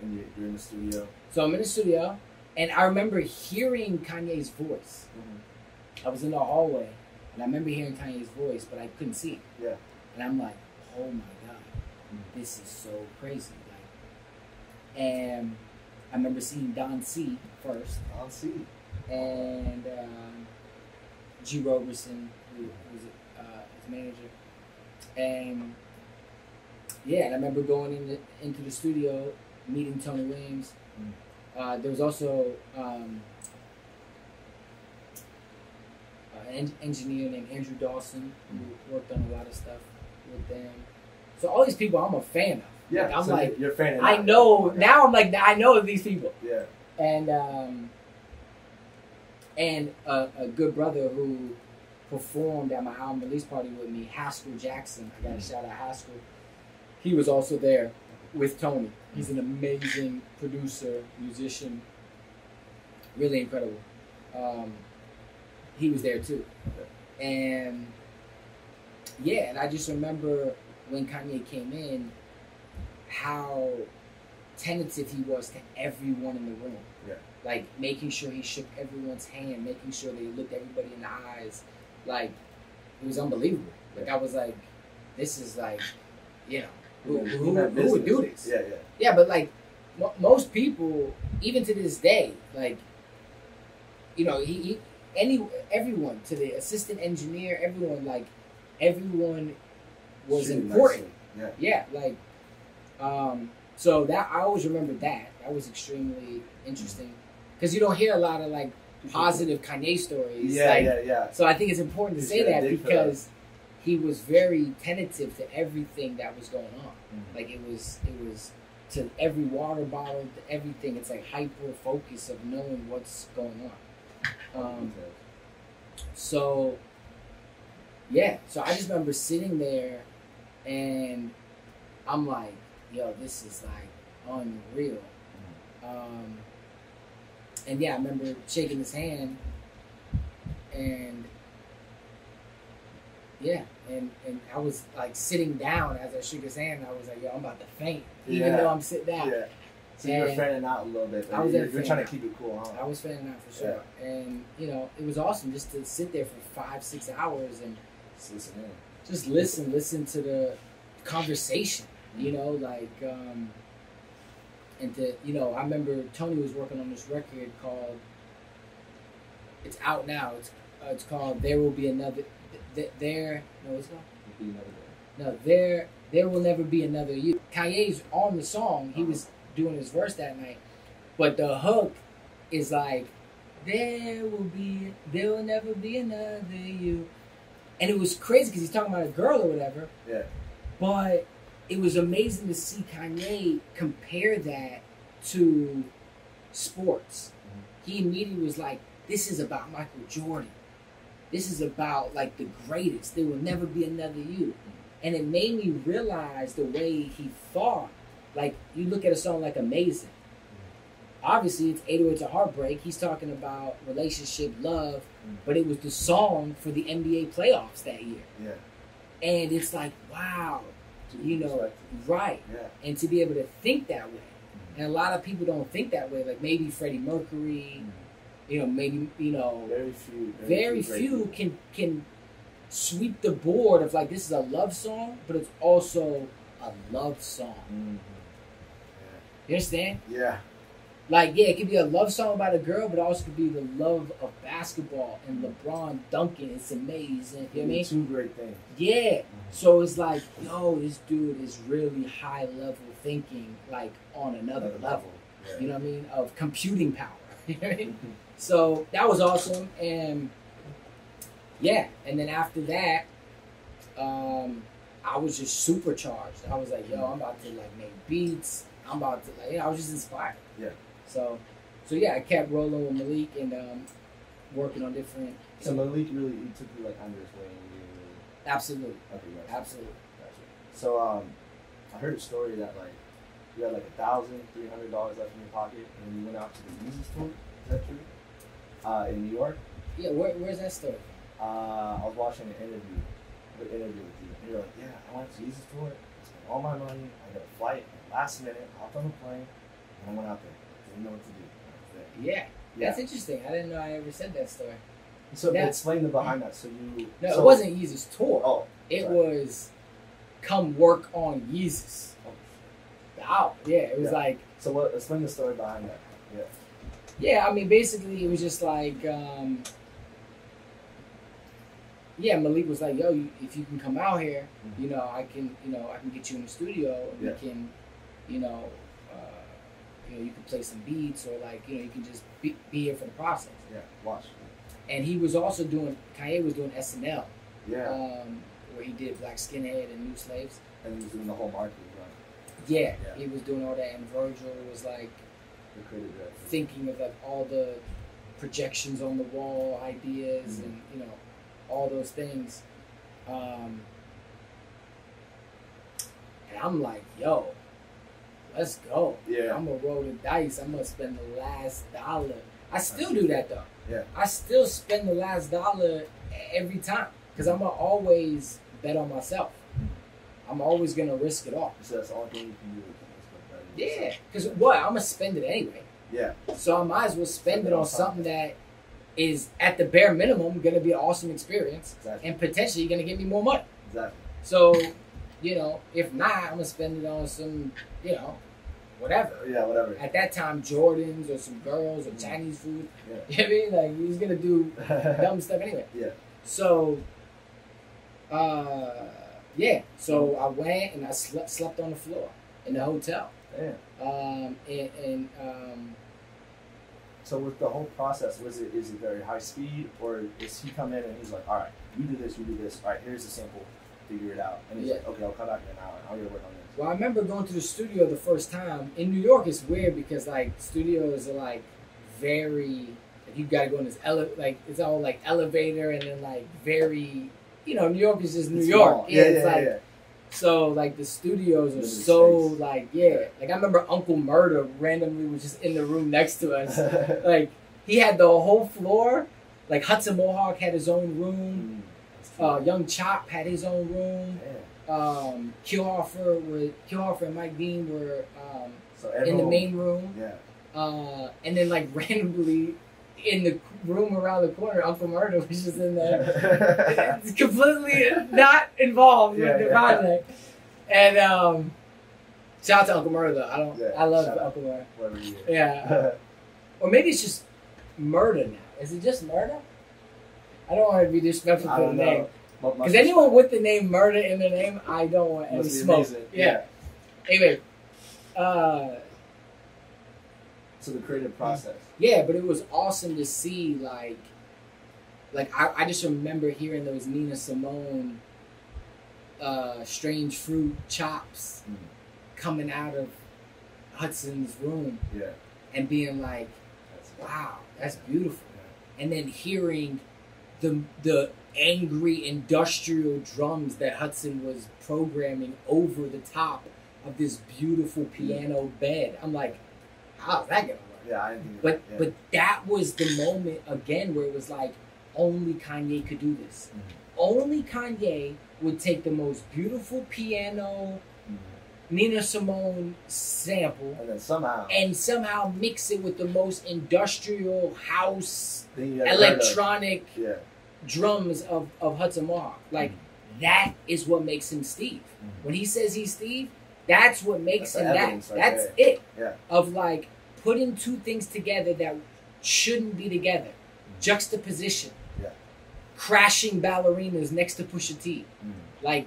and you're in the studio. So I'm in the studio, and I remember hearing Kanye's voice. I was in the hallway, and I remember hearing Kanye's voice, but I couldn't see him. Yeah. And I'm like, oh my God, this is so crazy. Like, and I remember seeing Don C first. Don C. And G. Roberson, who was his manager. And yeah, and I remember going into the studio, meeting Tony Williams. There was also an engineer named Andrew Dawson who worked on a lot of stuff with them. So all these people I'm a fan of. Yeah, like, I'm so like, you're a fan of I know now. I'm like, I know these people. Yeah. And a good brother who performed at my album release party with me, Haskell Jackson. I got to shout out Haskell. He was also there with Tony. He's an amazing producer, musician, really incredible. He was there too. And yeah, and I just remember when Kanye came in, how tentative he was to everyone in the room. Yeah. Like making sure he shook everyone's hand, making sure they looked everybody in the eyes. Like, it was unbelievable. Like, I was like, this is like, you know, who would do this? Yeah, yeah. Yeah, but like, most people, even to this day, like, you know, everyone, to the assistant engineer, everyone was important. Yeah, like, so that, I always remember that. That was extremely interesting. Because you don't hear a lot of, like, positive Kanye stories. Yeah, like, yeah. So I think it's important to say that because he was very tentative to everything that was going on. Like, it was to every water bottle, to everything. It's like hyper focus of knowing what's going on. So yeah, so I just remember sitting there and I'm like, yo, this is like unreal. And yeah, I remember shaking his hand and yeah, and I was like sitting down as I shook his hand. I was like, yo, I'm about to faint, even though I'm sitting down. Yeah. So you were fanning out a little bit. But you're trying to keep it cool, huh? I was fanning out for sure. Yeah. And, you know, it was awesome just to sit there for 5-6 hours and just listen in. Just listen to the conversation, you know, like, and to, you know, I remember Tony was working on this record called, it's out now, it's called There Will Be Another, what's it called? There Will Never Be Another You. Kanye's on the song, he was doing his verse that night, but the hook is like, there will never be another you. And it was crazy because he's talking about a girl or whatever. Yeah. But it was amazing to see Kanye compare that to sports. He immediately was like, this is about Michael Jordan. This is about like the greatest. There will never be another you. And it made me realize the way he thought. Like, you look at a song like Amazing. Obviously, it's 808s of Heartbreak. He's talking about relationship, love, but it was the song for the NBA playoffs that year. Yeah. And it's like, wow, you know, right. Yeah. And to be able to think that way. And a lot of people don't think that way. Like maybe Freddie Mercury, you know, maybe, you know, very few can sweep the board of like this is a love song, but it's also a love song. Mm-hmm. You understand? Yeah. Like, yeah, it could be a love song about a girl, but it also could be the love of basketball and LeBron dunking. It's amazing. You know what I mean? Two great things. Yeah. Mm-hmm. So it's like, yo, this dude is really high level thinking, like on another level. Yeah. You know what I mean? Of computing power. You know what I mean? Mm-hmm. So that was awesome. And yeah, and then after that, I was just supercharged. I was like, yo, I'm about to like make beats. I'm about to like, I was just inspired. Yeah. So yeah, I kept rolling with Malik and working on different. So Malik really he took you like under his wing. Absolutely. Okay, gotcha. Absolutely. Gotcha. So I heard a story that like you had like $1,300 left in your pocket and you went out to the Yeezy store. Is that true? In New York. Yeah. Where's that story? I was watching an interview with you, and you're like, yeah, I went to the Yeezy store. I spent all my money. I got a flight. And last minute, hopped on the plane, and I went out there. Didn't know what to do. Yeah. That's interesting. I didn't know I ever said that story. So explain the behind that. So it wasn't Yeezus tour. Oh, it was come work on Yeezus. Wow. Yeah, it was like. So explain the story behind that. Yeah. Yeah, I mean, basically, it was just like, yeah, Malik was like, yo, if you can come out here, Mm-hmm. you know, I can get you in the studio, and we can, you know, you can play some beats, or like, you can just be here for the process. Yeah, watch. And he was also Kanye was doing SNL. Yeah. Where he did Black Skinhead and New Slaves. And he was doing the whole market, right? Yeah, he was doing all that, and Virgil was like thinking of like all the projections on the wall ideas, Mm-hmm. and all those things. And I'm like, yo, let's go. Yeah. I'm gonna roll the dice. I'm gonna spend the last dollar. I still do that though. Yeah. I still spend the last dollar every time because I'm gonna always bet on myself. I'm always gonna risk it all. So that's the only thing you can do. Yeah, because what? I'm gonna spend it anyway. Yeah. So I might as well spend it on something that is at the bare minimum gonna be an awesome experience, Exactly. and potentially gonna give me more money. Exactly. So, if not, I'm gonna spend it on some, whatever. Yeah, whatever. At that time, Jordans or some girls or Chinese food. Yeah. You know what I mean? Like, he's gonna do dumb stuff anyway. Yeah. So, yeah. So I went and I slept on the floor in the hotel. Damn. So with the whole process, is it very high speed, or is he come in and he's like, all right, you do this, all right, here's the sample, figure it out, and he's like, okay, I'll come back in an hour, I'll get work on this. Well, I remember going to the studio the first time in New York. It's weird because like studios are like very, like, you got to go in this it's all like elevator, and then like very, New York is just New York. Yeah. So like the studios are Limited so space. like like I remember Uncle Murder randomly was just in the room next to us. Like he had the whole floor. Like Hudson Mohawk had his own room. Young Chop had his own room. Killhoffer and Mike Dean were in the main room. Yeah. And then like randomly in the room around the corner, Uncle Murder was just in there. It's completely not involved with the project. And shout out to Uncle Murder though. I love Uncle Murder. Yeah. Or maybe it's just Murder now. Is it just Murder? I don't want to be disrespectful to the name. Because anyone with the name Murder in their name, I don't want any smoke. Yeah. Anyway. So the creative process. Yeah, but it was awesome to see, like I just remember hearing those Nina Simone Strange Fruit chops coming out of Hudson's room. Yeah. And being like, wow, that's beautiful. Yeah. And then hearing the angry industrial drums that Hudson was programming over the top of this beautiful piano bed. I'm like, how's that gonna work? Yeah, I didn't think but that was the moment again where it was like only Kanye could do this. Only Kanye would take the most beautiful piano Nina Simone sample and then somehow mix it with the most industrial house electronic drums of Hudson Mohawk. Like that is what makes him Steve. When he says he's Steve, that's what makes him that. Right That's there. it. Yeah. Of like putting two things together that shouldn't be together. Juxtaposition. Yeah. Crashing ballerinas next to Pusha T. Like,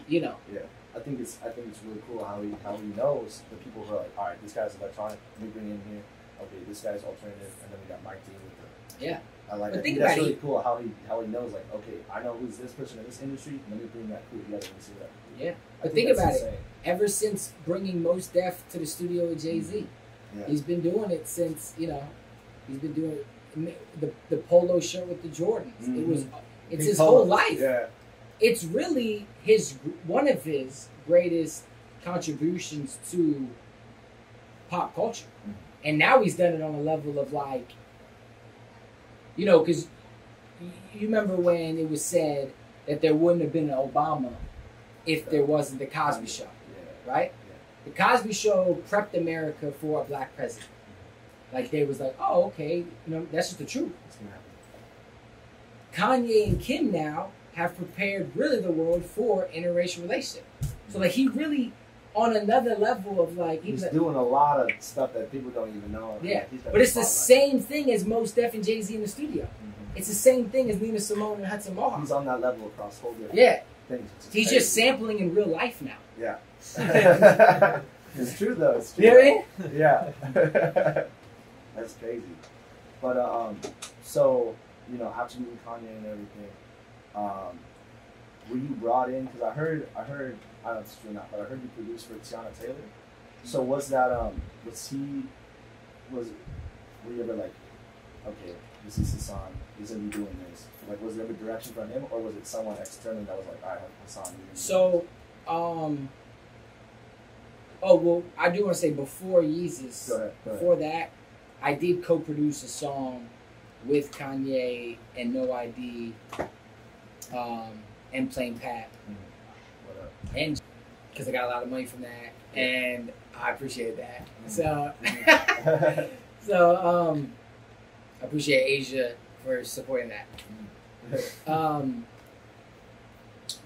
you know. Yeah. I think it's really cool how he knows the people who are like, all right, this guy's electronic, let me bring in here. Okay, this guy's alternative, and then we got Mike D with the. Yeah. I like but it. Think that's about really it. cool how he knows, like, okay, I know who's this person in this industry, let me bring that crew together and see that. Yeah. But think about it. Ever since bringing Mos Def to the studio with Jay-Z, he's been doing it since, you know, he's been doing the polo shirt with the Jordans. It's his whole life. Yeah. It's really one of his greatest contributions to pop culture. And now he's done it on a level of like, you know, because you remember when it was said that there wouldn't have been an Obama if there wasn't the Cosby Show, right? The Cosby Show prepped America for a black president. Like they was like, oh, okay, you know, that's just the truth. Kanye and Kim now have prepared really the world for interracial relationship. So like he really on another level of like he's doing a lot of stuff that people don't even know. Yeah, but it's the same thing as Mos Def and Jay-Z in the studio. It's the same thing as Nina Simone and Hudson Mohawk. He's on that level across whole different things. He's just sampling in real life now. Yeah. It's true though. It's true. You know Yeah. That's crazy. But so you know, after meeting Kanye and everything, were you brought in? Because I heard, I don't know if it's true or not, but I heard you produced for Teyana Taylor. So was that were you ever like, okay, this is Hassan, he's gonna be doing this? Like, was there ever direction from him, or was it someone external that was like, all right, Hassan, you're So, oh well, I do want to say before Yeezus, Go ahead. before that, I did co-produce a song with Kanye and No ID, and Plain Pat, What up? and because I got a lot of money from that, and I appreciate that. So, I appreciate Asia for supporting that.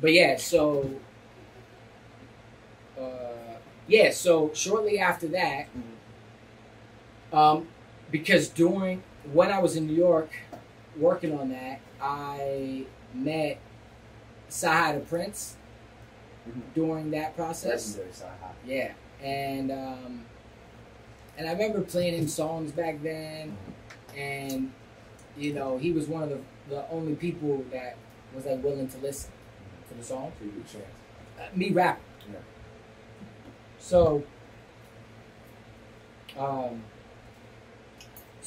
But yeah, so shortly after that, because when I was in New York working on that, I met Sahai the Prince during that process. Legendary Sahai. Yeah, and I remember playing him songs back then, and you know he was one of the only people that was like willing to listen to the song. So you get a chance. Me rapping. Yeah. So, so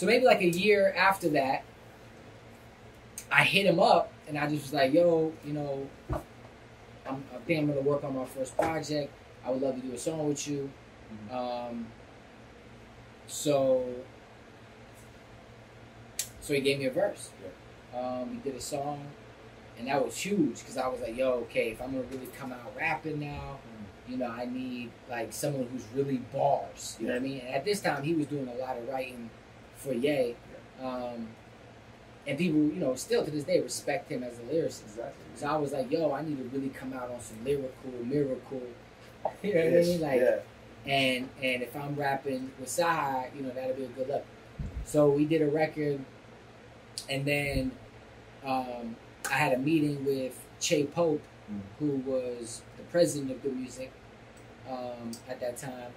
maybe like a year after that, I hit him up and I just was like, yo, you know, I think I'm gonna work on my first project. I would love to do a song with you. So he gave me a verse. We did a song, and that was huge because I was like, yo, okay, if I'm gonna really come out rapping now, you know, I need like someone who's really bars. You know what I mean? And at this time, he was doing a lot of writing for Ye. And people, you know, still to this day respect him as a lyricist. Exactly. So I was like, yo, I need to really come out on some lyrical, miracle. You know what I mean? Like, and if I'm rapping with Sahai, you know, that'll be a good look. So we did a record, and then I had a meeting with Che Pope, who was the president of Good Music at that time.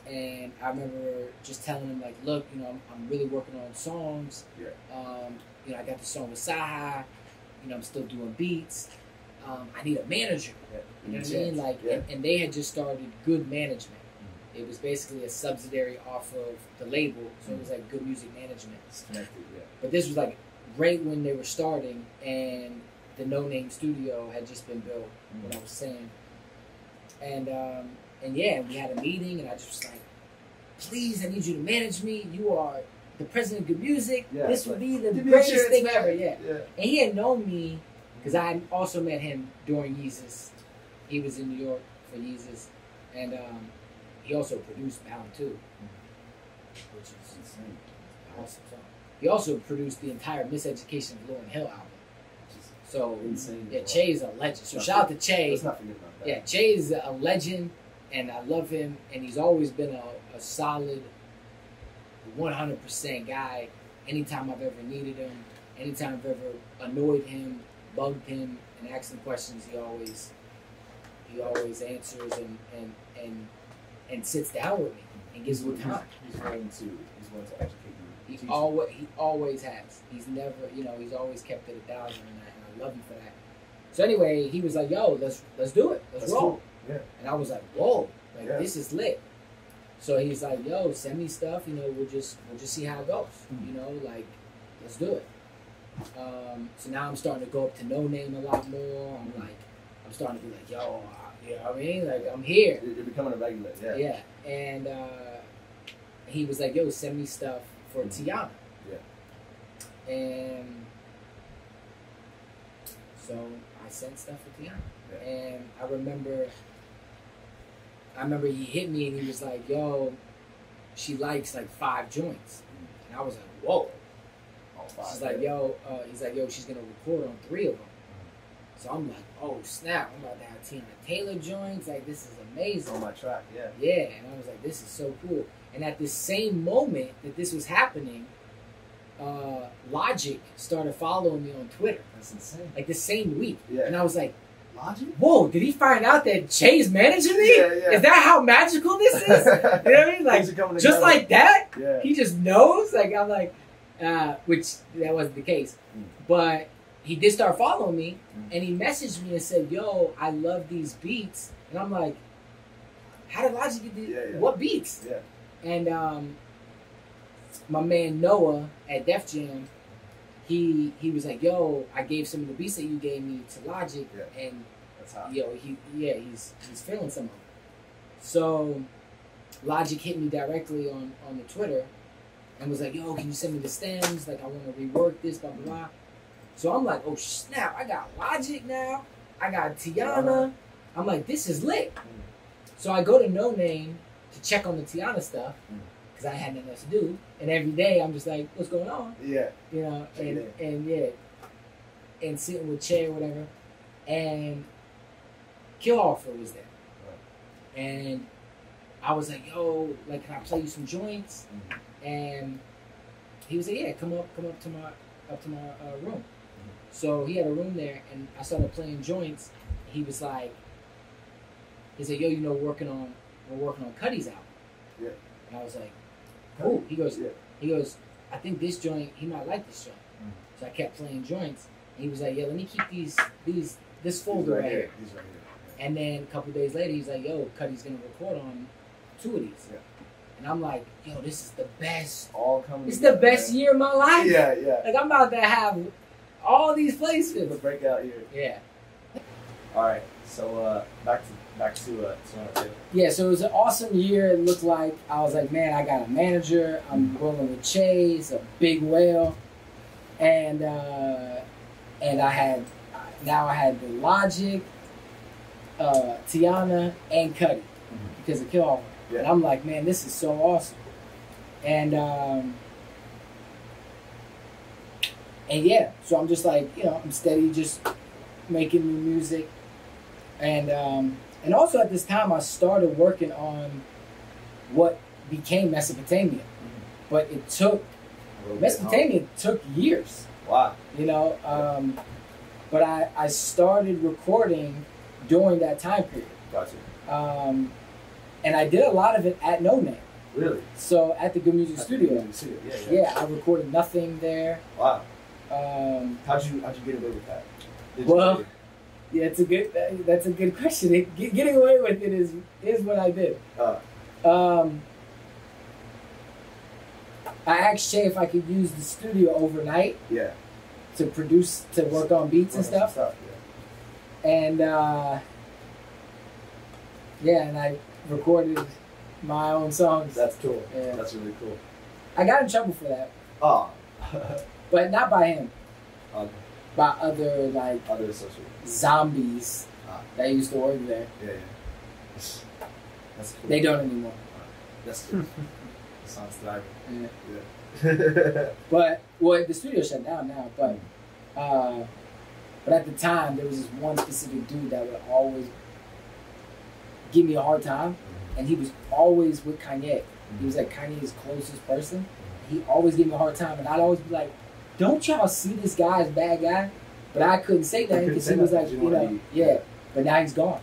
And I remember just telling him, like, look, you know, I'm really working on songs. You know, I got the song with Sahai. You know, I'm still doing beats. I need a manager. You know what I mean? Like, and they had just started Good Management. It was basically a subsidiary off of the label, so it was like Good Music Management. It's connected, But this was like right when they were starting, and the No Name Studio had just been built. What I was saying, and yeah, we had a meeting, and I just was like, please, I need you to manage me. You are the president of Good Music. This would be the greatest thing ever. And he had known me because I had also met him during Yeezus. He was in New York for Yeezus, and he also produced Bound 2, which is insane. Awesome song. He also produced the entire Miseducation of Lauryn Hill album. So Insane. yeah, Che is a legend. So shout out to Che. Let's not forget about that. Yeah, Che is a legend, and I love him, and he's always been a solid 100% guy. Anytime I've ever needed him, anytime I've ever annoyed him, bugged him, and asked him questions, he always answers and sits down with me and gives me time. He's willing to educate you. He always has. He's never, he's always kept it 1,000, and I love him for that. So anyway, he was like, "Yo, let's do it. Let's roll." Cool. Yeah. And I was like, "Whoa, like Yeah. this is lit." So he's like, "Yo, send me stuff. We'll just see how it goes. Like let's do it." So now I'm starting to go up to No Name a lot more. I'm starting to be like, "Yo, you know what I mean? Like I'm here." You're becoming a regular. Yeah. Yeah. And he was like, "Yo, send me stuff for Teyana." Yeah. And so I sent stuff for Teyana. Yeah. And I remember he hit me and he was like, "Yo, she likes like 5 joints." And I was like, "Whoa." Oh, 5, She's like, "Yo," he's like, "Yo, she's gonna record on 3 of them." So I'm like, "Oh snap! I'm about to have Teyana Taylor joints. Like this is amazing." on my track. Yeah. Yeah, and I was like, "This is so cool." And at the same moment that this was happening, Logic started following me on Twitter. That's insane. Like the same week. Yeah. And I was like, Logic? "Whoa, did he find out that Che's managing me? Yeah, yeah. Is that how magical this is?" You know what I mean? Like, Things are coming just together. like that, Yeah. he just knows. Like, I'm like, which that wasn't the case. But he did start following me, and he messaged me and said, "Yo, I love these beats." And I'm like, "How did Logic get these? Yeah. What beats?" Yeah. And my man Noah at Def Jam, he was like, "Yo, I gave some of the beats that you gave me to Logic, Yeah. and That's hot. he's feeling some of them." So Logic hit me directly on the Twitter and was like, "Yo, can you send me the stems? Like, I want to rework this, blah blah blah." So I'm like, "Oh snap! I got Logic now. I got Teyana." I'm like, "This is lit." So I go to No Name to check on the Teyana stuff because I had nothing else to do, and every day I'm just like, "What's going on?" Yeah. And sitting with Che or whatever, and Killhoffer was there, and I was like, "Yo, like, can I play you some joints?" And he was like, "Yeah, come up to my room." So he had a room there, and I started playing joints. He was like, "Yo, we're working on Cudi's album." Yeah. And I was like, "Cool." He goes, "I think this joint, he might like this joint." So I kept playing joints, and he was like, "Yeah, let me keep this folder right here." He's right here. And then a couple days later, he's like, "Yo, Cudi's gonna record on 2 of these." Yeah. And I'm like, "Yo, this is the best. All coming. This is together, the best man. year of my life." Yeah, yeah. Like I'm about to have all these The places. breakout year. Yeah. All right. So back to Teyana Taylor. Yeah, so it was an awesome year. It looked like I was like, man, I got a manager. I'm rolling with Chase, a big whale, and I had the Logic, Teyana, and Cudi because of Killhoffer. Yeah. And I'm like, man, this is so awesome. And yeah, so I'm just like, I'm steady, just making new music, and also at this time I started working on what became Mesopotamia, but it took Mesopotamia took years. Wow. But I started recording during that time period. Gotcha. And I did a lot of it at No Name. Really? So at the Good Music Studio. Yeah. I recorded nothing there. Wow. How'd you get away with that? Well, yeah, that's a good question. Getting away with it is what I did. I asked Shay if I could use the studio overnight. Yeah. To work on beats and stuff. And and I recorded my own songs. That's cool. Yeah. That's really cool. I got in trouble for that. Oh. But not by him. Okay. By other associates. Zombies that used to work there. Yeah. That's cool. They don't anymore. That's cool. Sounds thriving. Yeah. But the studio shut down now. But But at the time, there was this one specific dude that would always give me a hard time, and he was always with Kanye. He was like Kanye's closest person. He always gave me a hard time, and I'd always be like, "Don't y'all see this guy as a bad guy?" But I couldn't say that because he was like, you know, yeah. But now he's gone.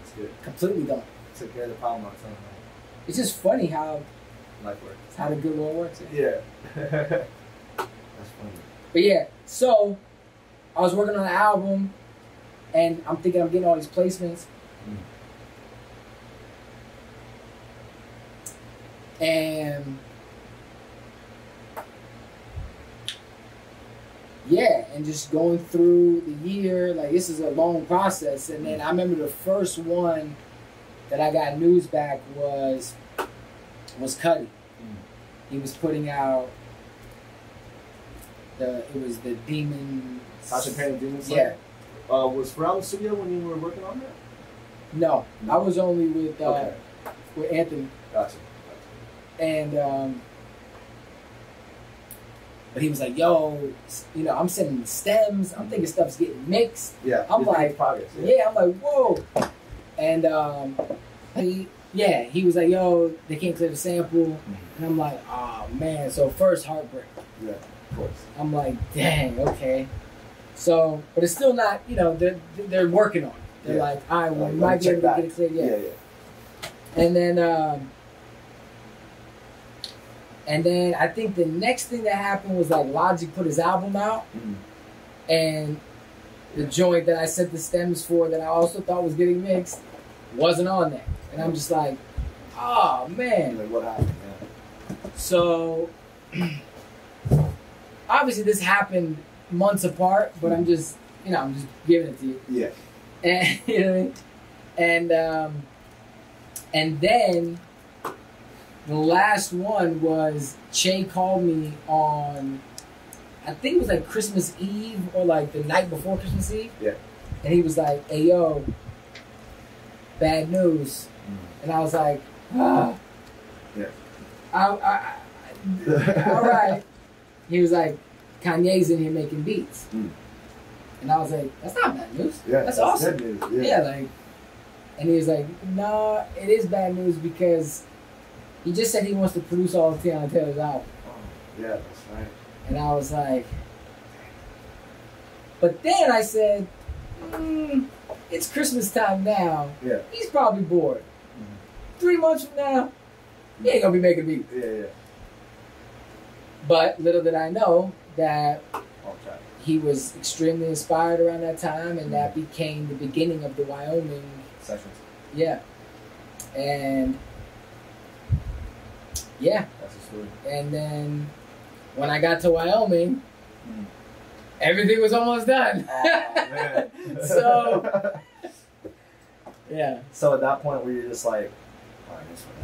It's good. Completely gone. Took care of the problem on its own. It's just funny how Life works. how the good Lord works. Yeah. That's funny. But yeah, so I was working on an album, and I'm thinking I'm getting all these placements. And yeah, and just going through the year, like this is a long process. And then I remember the first one that I got news back was Cudi. He was putting out it was the Demon. Concentrated Demon. Yeah. Was Pharrell in the studio when you were working on that? No, I was only with Anthony. Gotcha. And but he was like, "Yo, you know, I'm sending stems. I'm thinking stuff's getting mixed." Yeah. I'm like, progress. yeah, I'm like, whoa. And he was like, "Yo, they can't clear the sample," and I'm like, "Oh man." So first heartbreak. Yeah, of course. I'm like, "Dang, okay." So, but it's still not, you know, they're working on it. They're like, "All right, well, we might be able to get it cleared." Yeah. And then I think the next thing that happened was like Logic put his album out, and the joint that I sent the stems for that I also thought was getting mixed wasn't on there. And I'm just like, oh man. Like, what happened? Yeah. So obviously this happened months apart, but I'm just giving it to you. Yeah. And you know what I mean? And then the last one was Che called me on, I think it was like Christmas Eve or like the night before Christmas Eve. Yeah. And he was like, "Hey, yo, bad news." And I was like, "Ah." Yeah. All right. He was like, "Kanye's in here making beats." And I was like, "That's not bad news. Yeah, that's awesome." Good news. Yeah. Like, and he was like, "No, it is bad news because he just said he wants to produce all of Teyana Taylor's album." Oh, yeah, that's right. And I was like, but then I said, it's Christmas time now. Yeah. He's probably bored. 3 months from now, he ain't gonna be making beats. Yeah. But little did I know that he was extremely inspired around that time, and that became the beginning of the Wyoming sessions. Yeah. And yeah. That's a story. And then when I got to Wyoming, everything was almost done. Oh, man. So yeah. So at that point, were you just like, all right, this one,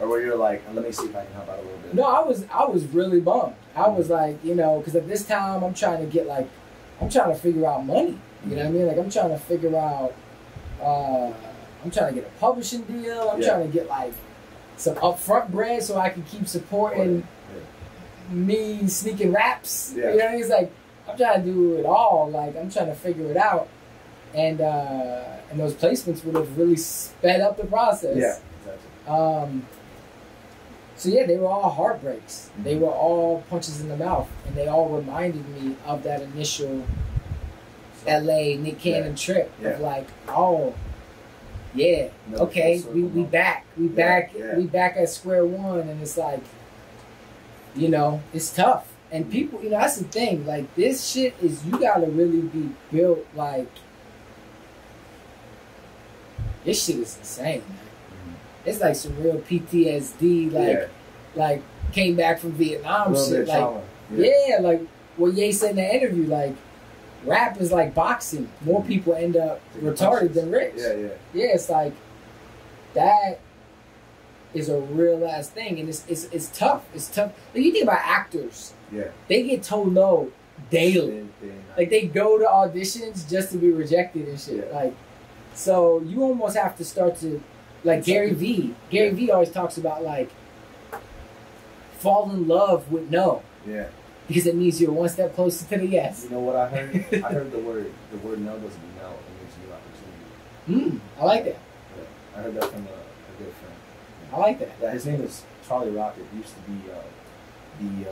or were you like, let me see if I can help out a little bit? No, I was really bummed. I was like, you know, because at this time I'm trying to figure out money. You know what I mean? Like I'm trying to figure out. I'm trying to get a publishing deal. I'm trying to get like some upfront bread so I can keep supporting me sneaking raps. Yeah. You know, it's like I'm trying to do it all. Like I'm trying to figure it out, and those placements would have really sped up the process. Yeah, exactly. So yeah, they were all heartbreaks. They were all punches in the mouth, and they all reminded me of that initial LA Nick Cannon trip of like, oh. Yeah. Okay. We back. We back at square one, and it's like, you know, it's tough. And people, you know, that's the thing. Like this shit is, you gotta really be built. Like this shit is insane, man. It's like some real PTSD. Like came back from Vietnam shit. Like like what Ye said in the interview. Like rap is like boxing. More people end up retarded than rich. Yeah, it's like that is a real ass thing, and it's tough. It's tough. Like, you think about actors. Yeah. They get told no daily. Like they go to auditions just to be rejected and shit. Yeah. Like, so you almost have to start to, like Gary Vee. Gary Vee always talks about like fall in love with no. Yeah. because it means you're one step closer to the yes. You know what I heard? I heard the word no doesn't mean no. It means new opportunity. I like that. Yeah. I heard that from a good friend. I like that. Yeah, his name is Charlie Rocket. He used to be the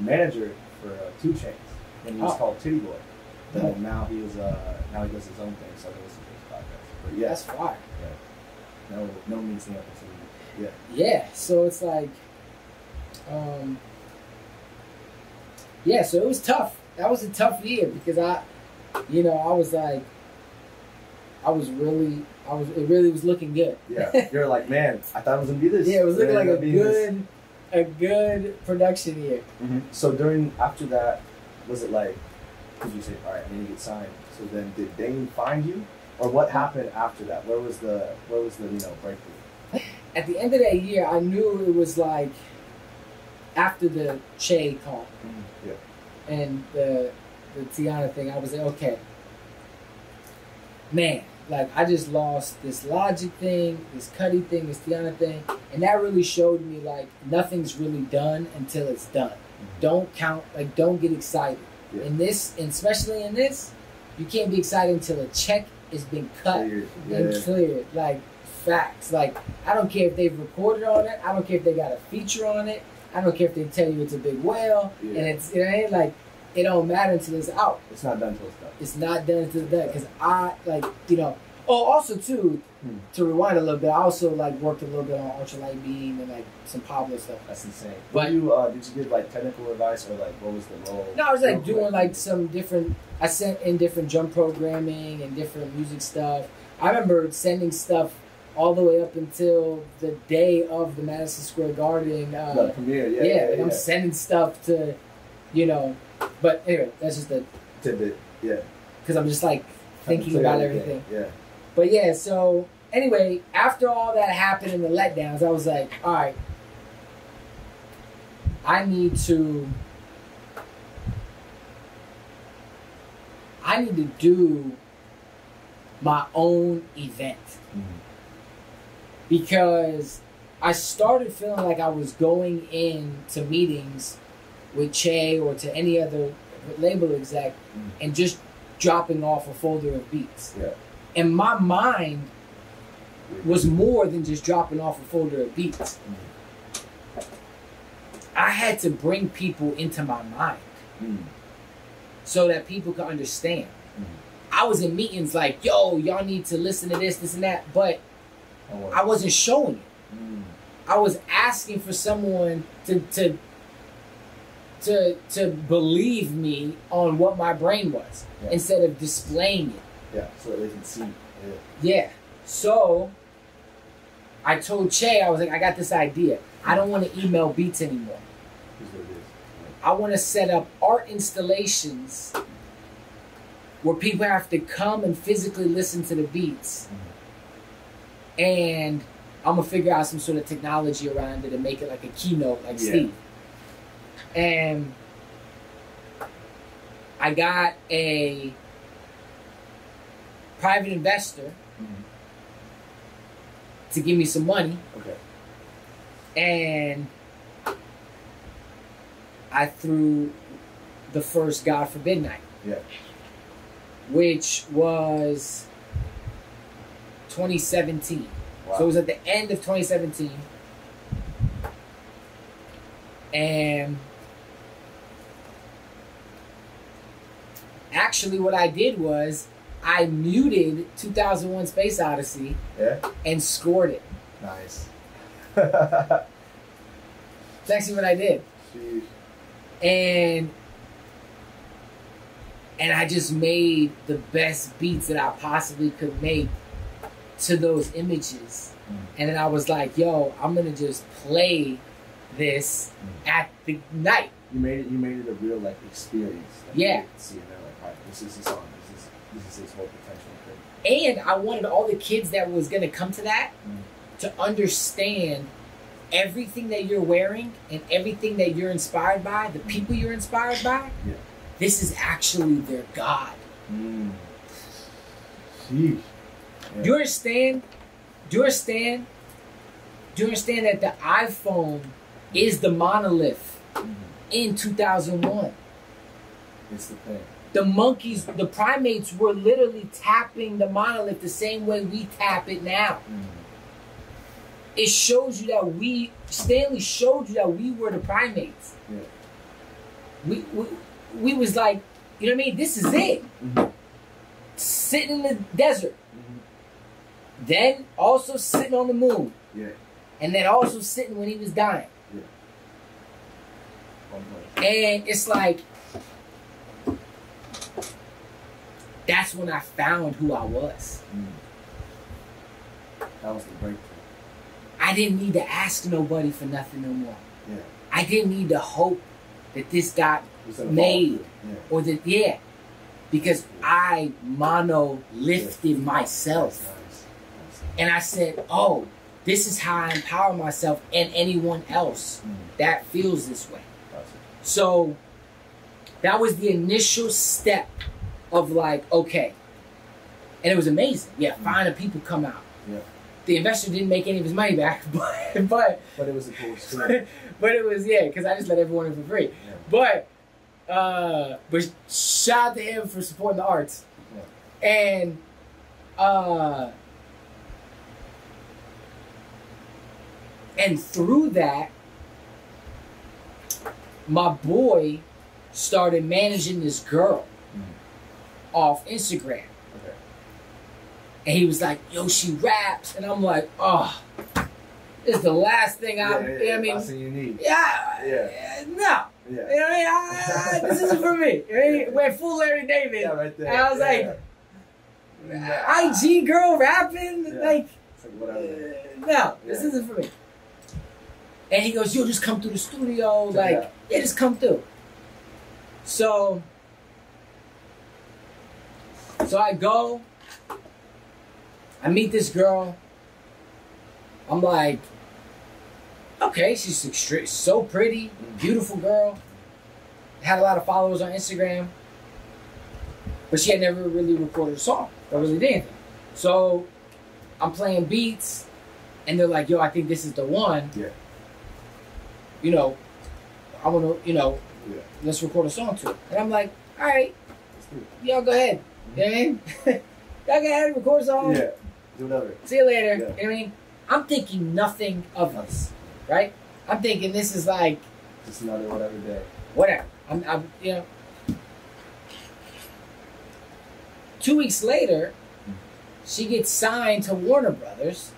manager for 2 Chainz, and he was called Titty Boy. But now he does his own thing. So I listen to his podcast. But yeah, That's fire. Yeah. No means the opportunity. Yeah. Yeah. So it's like, yeah. So it was tough. That was a tough year because it really was looking good. Yeah. You're like, man, I thought it was gonna be this. Yeah, it was looking like a this. good production year. Mm-hmm. So after that, was it like, because you say, all right, I need to get signed. So then, did Dane find you, or what happened after that? Where was the breakthrough? At the end of that year, I knew it was like after the Che call and the Teyana thing. I was like, okay, man, like I just lost this Logic thing, this Cudi thing, this Teyana thing, and that really showed me like nothing's really done until it's done. Mm-hmm. Don't get excited. Yeah. And especially in this, you can't be excited until a check has been cut and cleared. Like facts. Like I don't care if they've recorded on it. I don't care if they got a feature on it. I don't care if they tell you it's a big whale. Yeah. And it ain't like it don't matter until it's out. It's not done until it's done. It's not done until it's done. Because Oh, also too, to rewind a little bit, I also like worked a little bit on ultralight beam and like some Pablo stuff. That's insane. But did you give like technical advice or like what was the role? No, I was like doing like some different. I sent in different drum programming and different music stuff. I remember sending stuff all the way up until the day of the Madison Square Garden the premiere. I'm sending stuff to, But anyway, that's just a tidbit. Yeah. Because I'm just like thinking about everything. Yeah. But yeah, so anyway, after all that happened and the letdowns, I was like, all right, I need to do my own event. Mm-hmm. Because I started feeling like I was going into meetings with Che or to any other label exec and just dropping off a folder of beats. Yeah. And my mind was more than just dropping off a folder of beats. I had to bring people into my mind so that people could understand. I was in meetings like, yo, y'all need to listen to this and that, but I wasn't showing it. I was asking for someone to believe me on what my brain was instead of displaying it. Yeah, so that they can see. Yeah. So I told Che, I was like, I got this idea. I don't want to email beats anymore. I want to set up art installations where people have to come and physically listen to the beats. And I'm going to figure out some sort of technology around it and make it like a keynote like Steve. And I got a private investor to give me some money. Okay. And I threw the first God Forbid night. Yeah. Which was 2017. Wow. So it was at the end of 2017. And actually what I did was I muted 2001 Space Odyssey and scored it. Nice. That's actually what I did. Jeez. And I just made the best beats that I possibly could make to those images. And then I was like, yo, I'm going to just play this at the night. You made it a real like experience. Yeah. See, and they're like, all right, this is the song. This is his whole potential. And I wanted all the kids that was going to come to that to understand everything that you're wearing and everything that you're inspired by, the people you're inspired by, this is actually their God. Sheesh. Do you understand? Do you understand that the iPhone is the monolith in 2001. It's the thing. The monkeys, the primates were literally tapping the monolith the same way we tap it now. It shows you that Stanley showed you that we were the primates. Yeah. We was like, you know what I mean? This is it. Sitting in the desert. Then also sitting on the moon. Yeah. And then also sitting when he was dying. Yeah. And it's like, that's when I found who I was. That was the breakthrough. I didn't need to ask nobody for nothing no more. Yeah. I didn't need to hope that this got made. Or that, because I monolithed myself. Nice. And I said, oh, this is how I empower myself and anyone else that feels this way. So that was the initial step of like, okay. And it was amazing. Yeah, finding people come out. Yeah. The investor didn't make any of his money back, but it was a cool story. But it was, because I just let everyone in for free. Yeah. But shout out to him for supporting the arts. Yeah. And through that, my boy started managing this girl off Instagram. Okay. And he was like, yo, she raps. And I'm like, oh, this is the last thing I mean, last thing you need. No. Yeah. You know what I mean? This isn't for me. Went full Larry David. Yeah, right there. And I was like, IG girl rapping? Yeah. Like, it's like whatever. No, this isn't for me. And he goes, yo, just come through the studio. Like, just come through. So I go. I meet this girl. I'm like, okay, she's so pretty, beautiful girl. Had a lot of followers on Instagram. But she had never really recorded a song or really did anything. So I'm playing beats, and they're like, yo, I think this is the one. Yeah. You know, I want to, let's record a song to it. And I'm like, all right, y'all go ahead. You know what I mean? Y'all go ahead and record a song. Yeah, do whatever. See you later. Yeah. You know what I mean? I'm thinking nothing of this, right? I'm thinking this is like... just another whatever day. Whatever. I'm 2 weeks later, she gets signed to Warner Brothers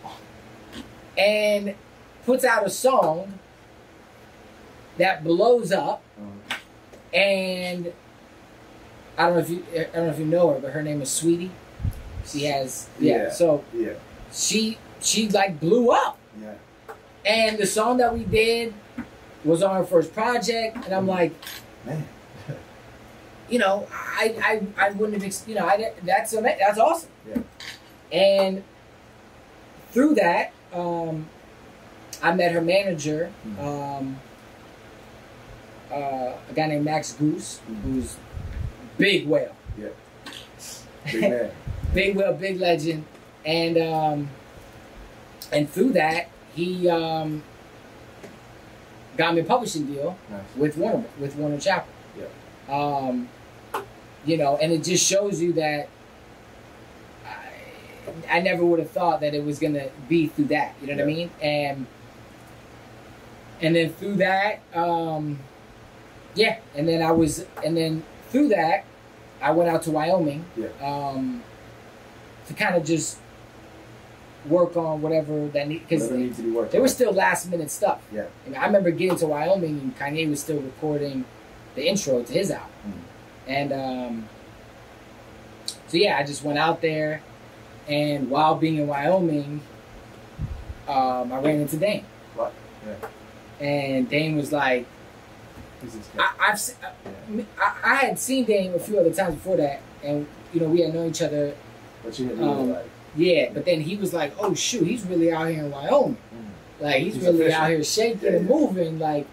and puts out a song that blows up, and I don't know if you know her, but her name is Sweetie. She has she like blew up. Yeah. And the song that we did was on her first project, and I'm like, man, I wouldn't have that's awesome. Yeah. And through that, I met her manager. A guy named Max Goose, who's big whale. Yeah. Big man. Big whale, big legend. And through that, he got me a publishing deal with Warner Chappell. Yeah. And it just shows you that I never would have thought that it was gonna be through that. You know what I mean? And then through that, and then through that, I went out to Wyoming to kind of just work on whatever that because there was still last minute stuff. Yeah, I remember getting to Wyoming and Kanye was still recording the intro to his album, and I just went out there, and while being in Wyoming, I ran into Dame. What? Yeah. And Dame was like, I had seen Dame a few other times before that, and we had known each other. But you didn't but then he was like, "Oh shoot, he's really out here in Wyoming. Like he's really out here shaking and moving, like."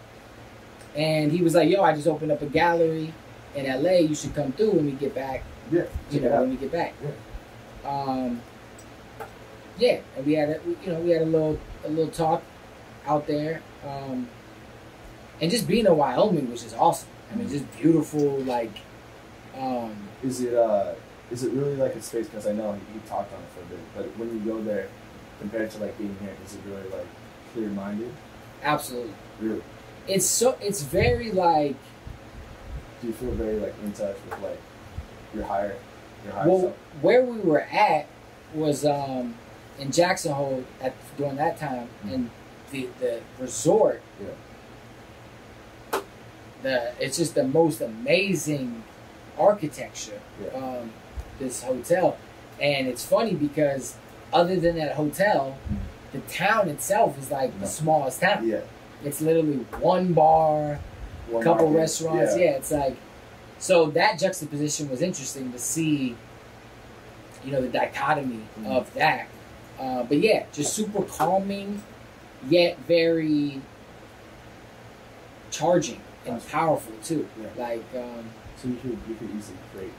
And he was like, "Yo, I just opened up a gallery in LA. You should come through when we get back. Yeah, when we get back." Yeah. And we had a little talk out there. And just being in Wyoming was just awesome. I mean, just beautiful, like. Is it really like a space? Because I know you talked on it for a bit, but when you go there, compared to like being here, is it really like clear-minded? Absolutely. Really. It's very like. Do you feel very like in touch with like your higher Well, self? where we were at was in Jackson Hole during that time, and the resort. Yeah. It's just the most amazing architecture. Yeah. This hotel, and it's funny because other than that hotel, the town itself is like the smallest town. Yeah. It's literally one bar, a couple market. restaurants. Yeah, it's like so that juxtaposition was interesting to see. You know, the dichotomy of that. But yeah, just super calming, yet very charging and powerful too. Yeah. Like, so you could easily create.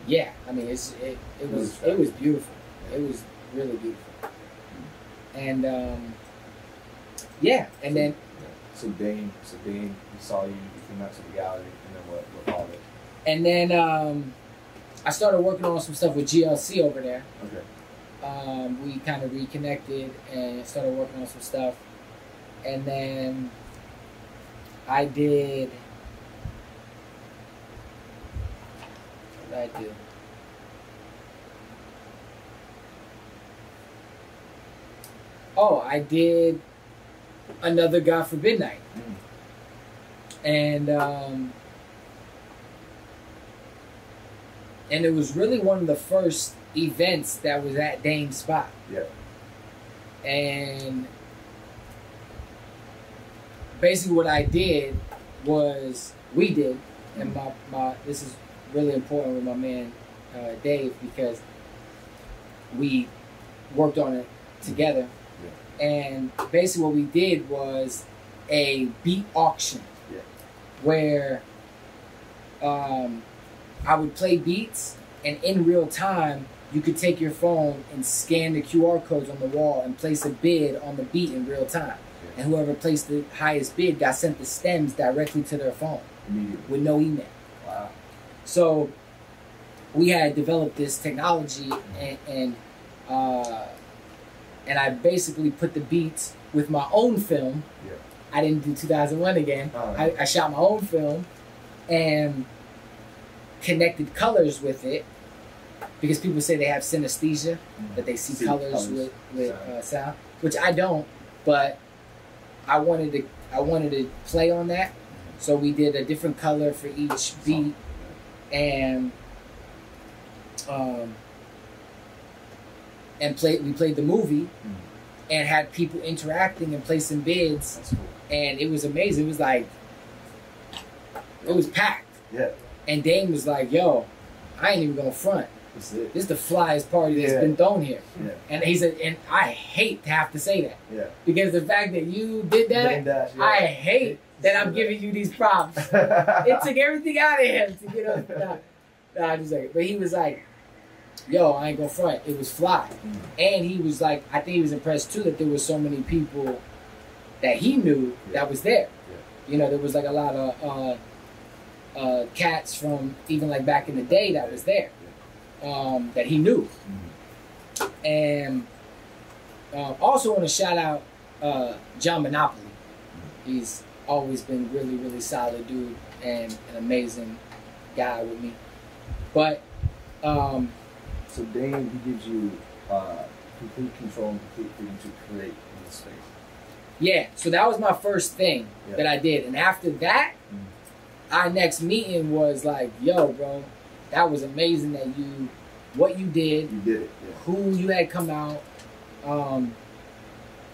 Yeah, I mean, it was beautiful. Yeah. It was really beautiful. And yeah, and then. So Dane, he saw you came out to the gallery, and then what followed? And then I started working on some stuff with GLC over there. Okay. We kind of reconnected and started working on some stuff. And then I did. What did I do? Oh, I did another God Forbid night. And it was really one of the first events that was at Dame's spot. Yeah. And basically what I did was, we did, and my this is really important with my man Dave, because we worked on it together. Yeah. And basically what we did was a beat auction. Yeah. Where I would play beats, and in real time, you could take your phone and scan the QR codes on the wall and place a bid on the beat in real time. Yeah. And whoever placed the highest bid got sent the stems directly to their phone with no email. Wow. So we had developed this technology, and I basically put the beats with my own film. Yeah. I didn't do 2001 again. I shot my own film and connected colors with it, because people say they have synesthesia, that they see colors with sound, which I don't, but I wanted to play on that. So we did a different color for each beat, and we played the movie and had people interacting and placing bids. That's cool. And it was amazing. It was like, it was packed. Yeah. And Dame was like, yo, I ain't even gonna front. That's it. This is the flyest party that's been thrown here. Yeah. And he said, and I hate to have to say that. Yeah. Because the fact that you did that, I hate that I'm giving you these props. It took everything out of him to get us. Nah, just like, but he was like, yo, I ain't gonna front. It was fly. And he was like, I think he was impressed too that there was so many people that he knew that was there. Yeah. You know, there was like a lot of cats from even like back in the day that was there, that he knew. And also want to shout out John Monopoly. He's always been really, really solid dude and an amazing guy with me. But so Dane, he gives you complete control and complete freedom to create in this space. Yeah, so that was my first thing that I did. And after that, our next meeting was like, yo, bro, that was amazing that what you did. You did it. Yeah. Who you had come out.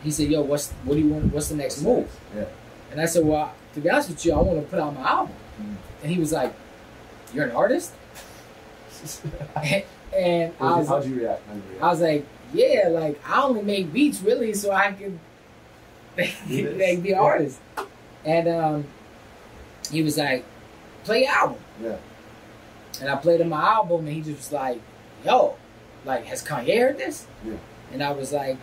He said, yo, what do you want? What's the next move? Yeah. And I said, well, to be honest with you, I want to put out my album. And he was like, you're an artist? And how'd you react? I was like, yeah, like I only make beats really so I can be an artist. And he was like, play your album. Yeah. And I played him my album, and he just was like, yo, like, has Kanye heard this? Yeah. And I was like,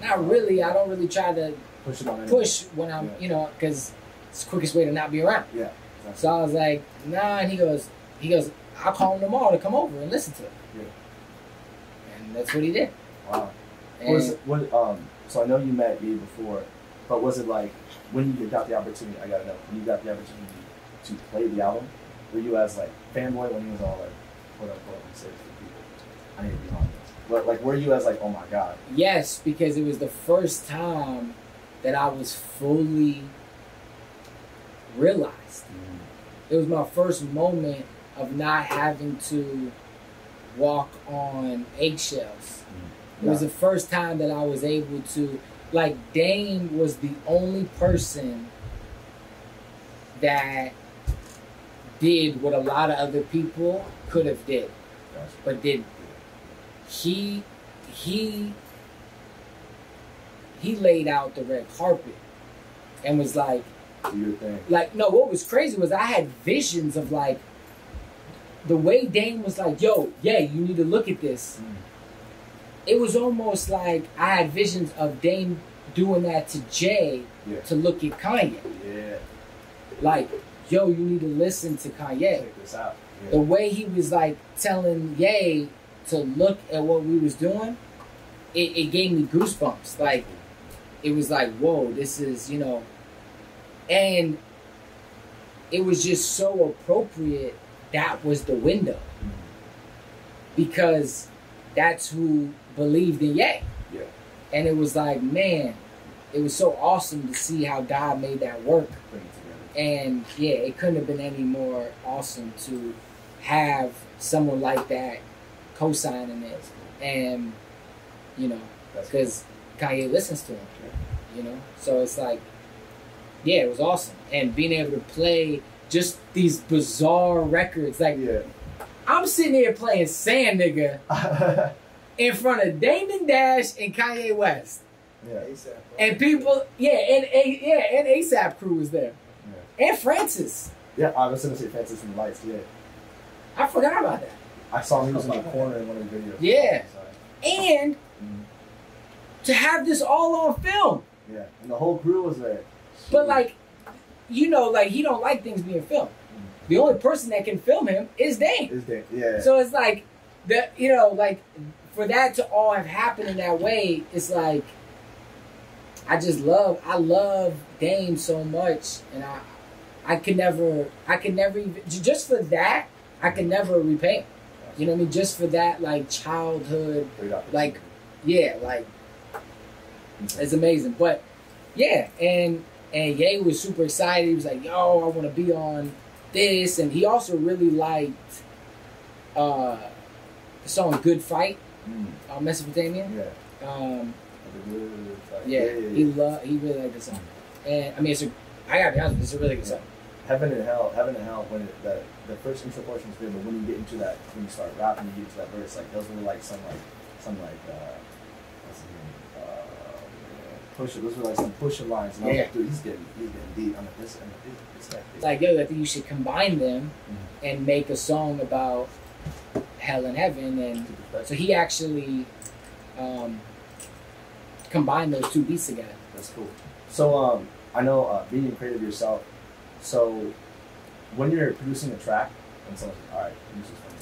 not really. I don't really try to push it on. push when I'm, you know, because it's the quickest way to not be around. Yeah. Exactly. So I was like, nah, and he goes, I'll call him tomorrow to come over and listen to it. Yeah. And that's what he did. Wow. And So I know you met me before, but was it like when you got the opportunity? I gotta know when you got the opportunity to play the album. Were you as like fanboy when he was all like, quote unquote, he says to people, I need to be on this. But like, were you as like, oh my god? yes, because it was the first time that I was fully realized. It was my first moment of not having to walk on eggshells. It was the first time that I was able to, like, Dame was the only person that did what a lot of other people could have did, but didn't. He laid out the red carpet and was like, Your thing. like, no, what was crazy was I had visions of, like, the way Dame was like, yo, yeah, you need to look at this. It was almost like I had visions of Dame doing that to Jay to look at Kanye. Yeah. Like, yo, you need to listen to Kanye. Check this out. Yeah. The way he was, like, telling Ye to look at what we was doing, it gave me goosebumps. Like, it was like, whoa, this is, you know, and it was just so appropriate. That was the window. Because that's who believed in Ye. Yeah. And it was like, man, it was so awesome to see how God made that work. And yeah, it couldn't have been any more awesome to have someone like that co-signing it. And, you know, because Kanye listens to him, you know? So it's like, yeah, it was awesome. And being able to play just these bizarre records. Like, I'm sitting here playing Sand Nigga in front of Damon Dash and Kanye West. Yeah. And people, and ASAP crew was there. Yeah. And Francis. Yeah, I was going to say Francis and the Lights, I forgot about that. I saw him, he was in the corner in one of the videos. Yeah. And to have this all on film. Yeah, and the whole crew was there. But like, you know, like he don't like things being filmed. The only person that can film him is Dame. Yeah. So it's like, you know, like for that to all have happened in that way, it's like, I love Dame so much, and I could never even, just for that, I could never repay him. You know what I mean? Just for that, like, childhood, like, yeah, like, it's amazing. But, yeah, and Ye was super excited. He was like, yo, I want to be on this. And he also really liked the song Good Fight, Mesopotamian. Yeah. He really liked the song. And, I mean, I gotta be honest with you, it's a really good song. Heaven and Hell, when the first intro portion is good, but when you get into that, when you start rapping, you get into that verse, like, those were like some what's his name? Push it. Those were like some Pusha lines, and I was like, dude, he's getting deep. I'm like, this guy. It's like, yo, I think you should combine them and make a song about hell and heaven, and so he actually combined those two beats together. That's cool. So I know being creative yourself. So when you're producing a track and someone's like, all right, produce this for me,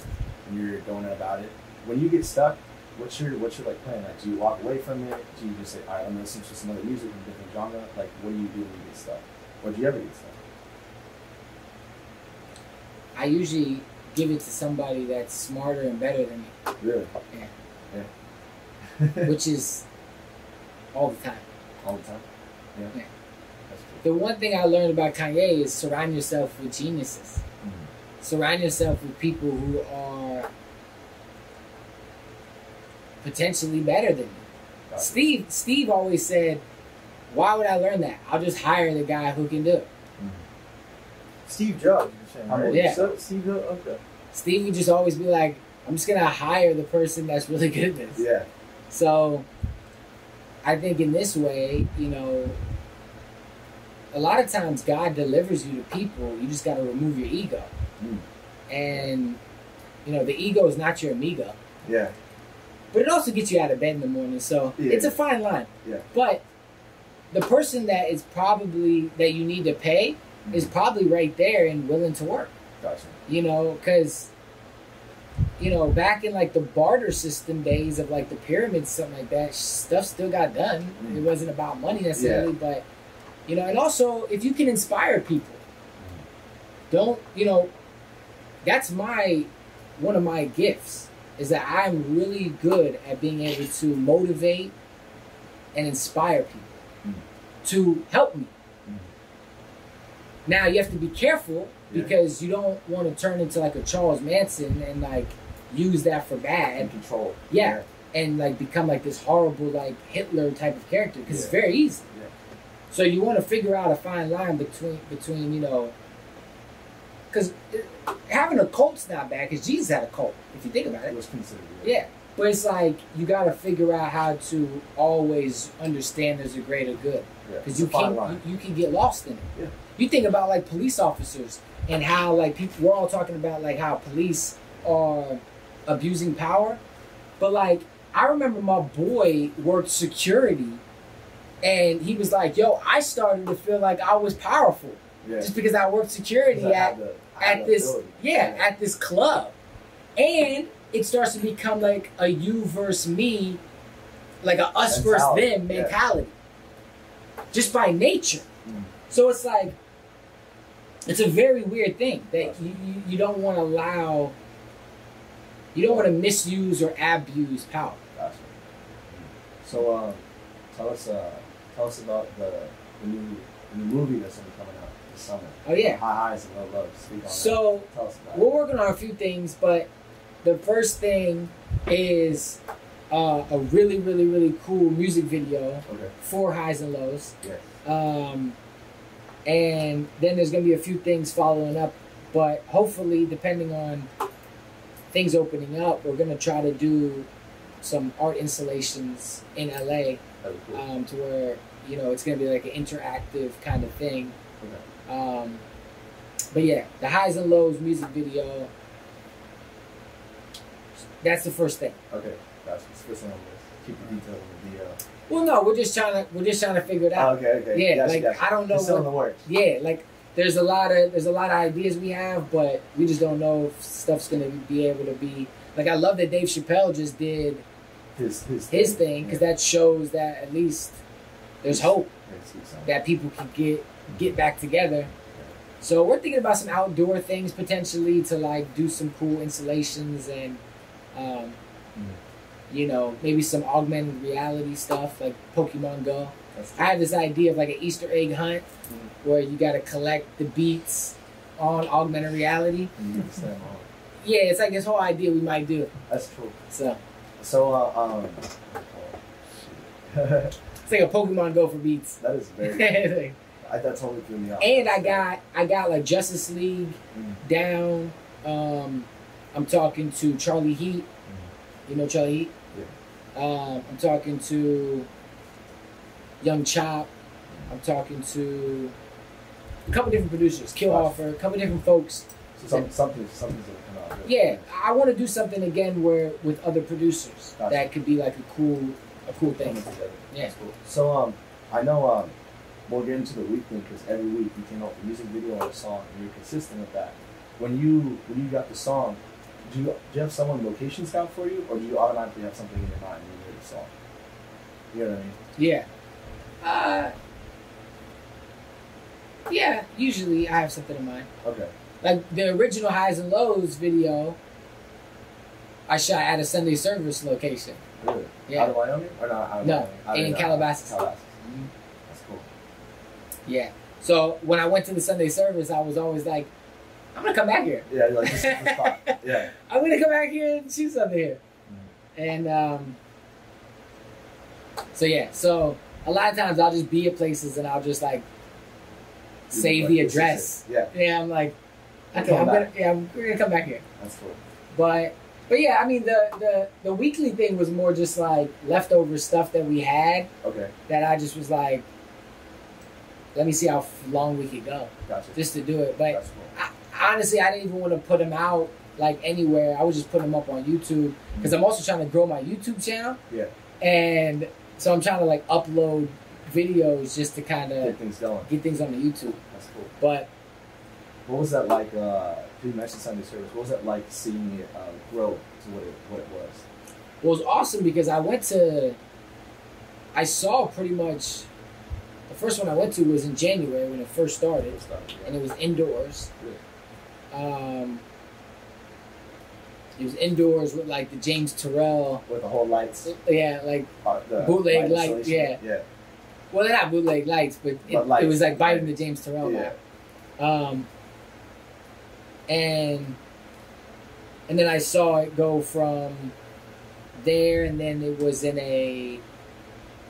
and you're going about it, when you get stuck, what's your like plan? Like, do you walk away from it? Do you just say, all right, I'm gonna listen to some other music from a different genre? Like, what do you do when you get stuck? Or do you ever get stuck? I usually give it to somebody that's smarter and better than me. Really? Yeah. Which is all the time. All the time? Yeah. That's The cool. one thing I learned about Kanye is surround yourself with geniuses. Surround yourself with people who are potentially better than you. Steve always said, why would I learn that? I'll just hire the guy who can do it. Steve Jobs, you're saying, right? Yeah. So, Steve Jobs, okay. Steve would just always be like, I'm just going to hire the person that's really good at this. Yeah. So I think in this way, you know, a lot of times God delivers you to people. You just got to remove your ego. And, you know, the ego is not your amigo. Yeah. But it also gets you out of bed in the morning. So it's a fine line. Yeah. But the person that is probably that you need to pay is probably right there and willing to work. Gotcha. You know, because back in like the barter system days of like the pyramids, something like that, stuff still got done. It wasn't about money necessarily, but and also if you can inspire people, that's one of my gifts is that I'm really good at being able to motivate and inspire people to help me. Now you have to be careful because you don't want to turn into like a Charles Manson and like use that for bad. And control. Yeah. And like become like this horrible like Hitler type of character because it's very easy. Yeah. So you want to figure out a fine line between because having a cult's not bad because Jesus had a cult if you think about it. It was considered. Yeah. But it's like you got to figure out how to always understand there's a greater good because you can get lost in it. Yeah. You think about like police officers and how like people, we're all talking about like how police are abusing power, but like I remember my boy worked security and he was like, yo, I started to feel like I was powerful just because I worked security at this club, and it starts to become like a you versus me, like a us versus them mentality just by nature. So it's like it's a very weird thing that you don't want to allow. You don't want to misuse or abuse power. Gotcha. So, tell us about the new movie that's going to be coming out this summer. Oh yeah. High Highs and Low Lows. Speak on so that. Tell us about we're working on a few things, but the first thing is a really, really, really cool music video for Highs and Lows. Yes. And then there's going to be a few things following up, but hopefully, depending on things opening up, we're going to try to do some art installations in LA to where, it's going to be like an interactive kind of thing. Okay. But yeah, the Highs and Lows music video, that's the first thing. Okay, that's the first thing on this. Keep the details in the video. Well, no, we're just trying to figure it out. Okay. Yeah, I don't know. It's still in the works. Yeah, like there's a lot of ideas we have, but we just don't know if stuff's gonna be able to be like. I love that Dave Chappelle just did his thing because that shows that at least there's hope that people can get back together. So we're thinking about some outdoor things potentially to like do some cool installations and maybe some augmented reality stuff like Pokemon Go. I have this idea of like an Easter egg hunt where you got to collect the beats on augmented reality. Yeah, it's like this whole idea we might do. That's true. So it's like a Pokemon Go for beats. That is very that totally threw me off. And I got like Justice League down. I'm talking to Charlie Heat. You know Charlie Heat? Yeah. I'm talking to Young Chop. I'm talking to a couple different producers, Killhoffer, a couple different folks. So something's gonna come out. Yeah, I want to do something again where with other producers that could be like a cool thing. Yeah. That's cool. So I know we'll get into the week thing because every week you came out with a music video or a song and you're consistent with that. When you got the song, do you have someone location scout for you, or do you automatically have something in your mind when you hear the song? You know what I mean? Yeah. Yeah, usually I have something in mind. Okay. Like the original Highs and Lows video, I shot at a Sunday service location. Really? Yeah. Out of Wyoming? Or not? No, in Calabasas. Mm-hmm. That's cool. Yeah. So when I went to the Sunday service, I was always like, I'm going to come back here. Yeah, you're like, this is the spot. Yeah. I'm going to come back here and shoot something here. Mm-hmm. And so a lot of times I'll just be at places and I'll just like save the address. Yeah. Yeah, I'm like, okay, we're gonna come back here. That's cool. But yeah, I mean the weekly thing was more just like leftover stuff that we had. Okay. That I just was like, let me see how long we could go. Gotcha. Just to do it. But that's cool. Honestly, I didn't even want to put them out like anywhere. I was just putting them up on YouTube because I'm also trying to grow my YouTube channel. Yeah. And so I'm trying to like upload videos just to kind Get of things going. get things on the YouTube. That's cool. But What was that like? You mentioned Sunday service. What was that like seeing it grow to what it was? it was awesome because I saw pretty much. The first one I went to was in January when it first started, and it was indoors. Really? It was indoors with like the James Terrell. With the whole lights. Yeah, like The bootleg light lights. Yeah. Yeah. Well, they're not bootleg lights, but lights, it was like biting the James Terrell. Yeah. And then I saw it go from there, and then it was in a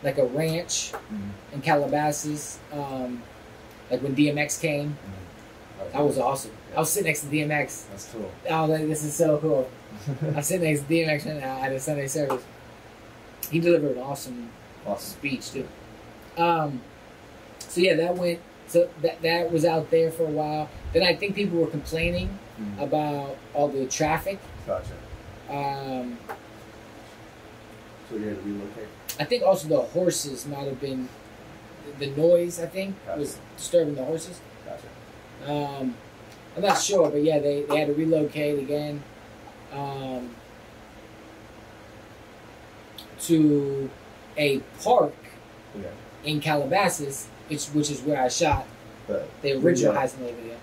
ranch in Calabasas. Like when DMX came, that was awesome. Yeah. I was sitting next to DMX. That's cool. I was like, this is so cool. I'm sitting next to DMX at a Sunday service. He delivered an awesome speech too. So yeah, that went. So that was out there for a while. Then I think people were complaining about all the traffic. Gotcha. So you had to relocate. I think also the horses might have been the noise. I think was disturbing the horses. Gotcha. I'm not sure, but yeah, they had to relocate again to a park in Calabasas, which is where I shot the original Hassan Khaffaf video,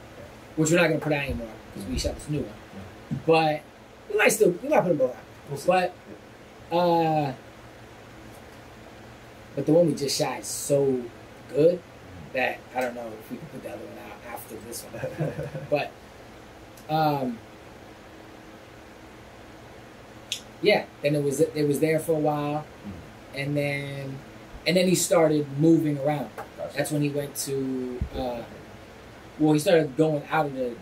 which we're not gonna put out anymore because we shot this new one. Yeah. But we might put them both out. We'll see. But the one we just shot is so good that I don't know if we can put the other one out after this one. But yeah, then it was there for a while, and then he started moving around. Gotcha. That's when he went to he started going out of the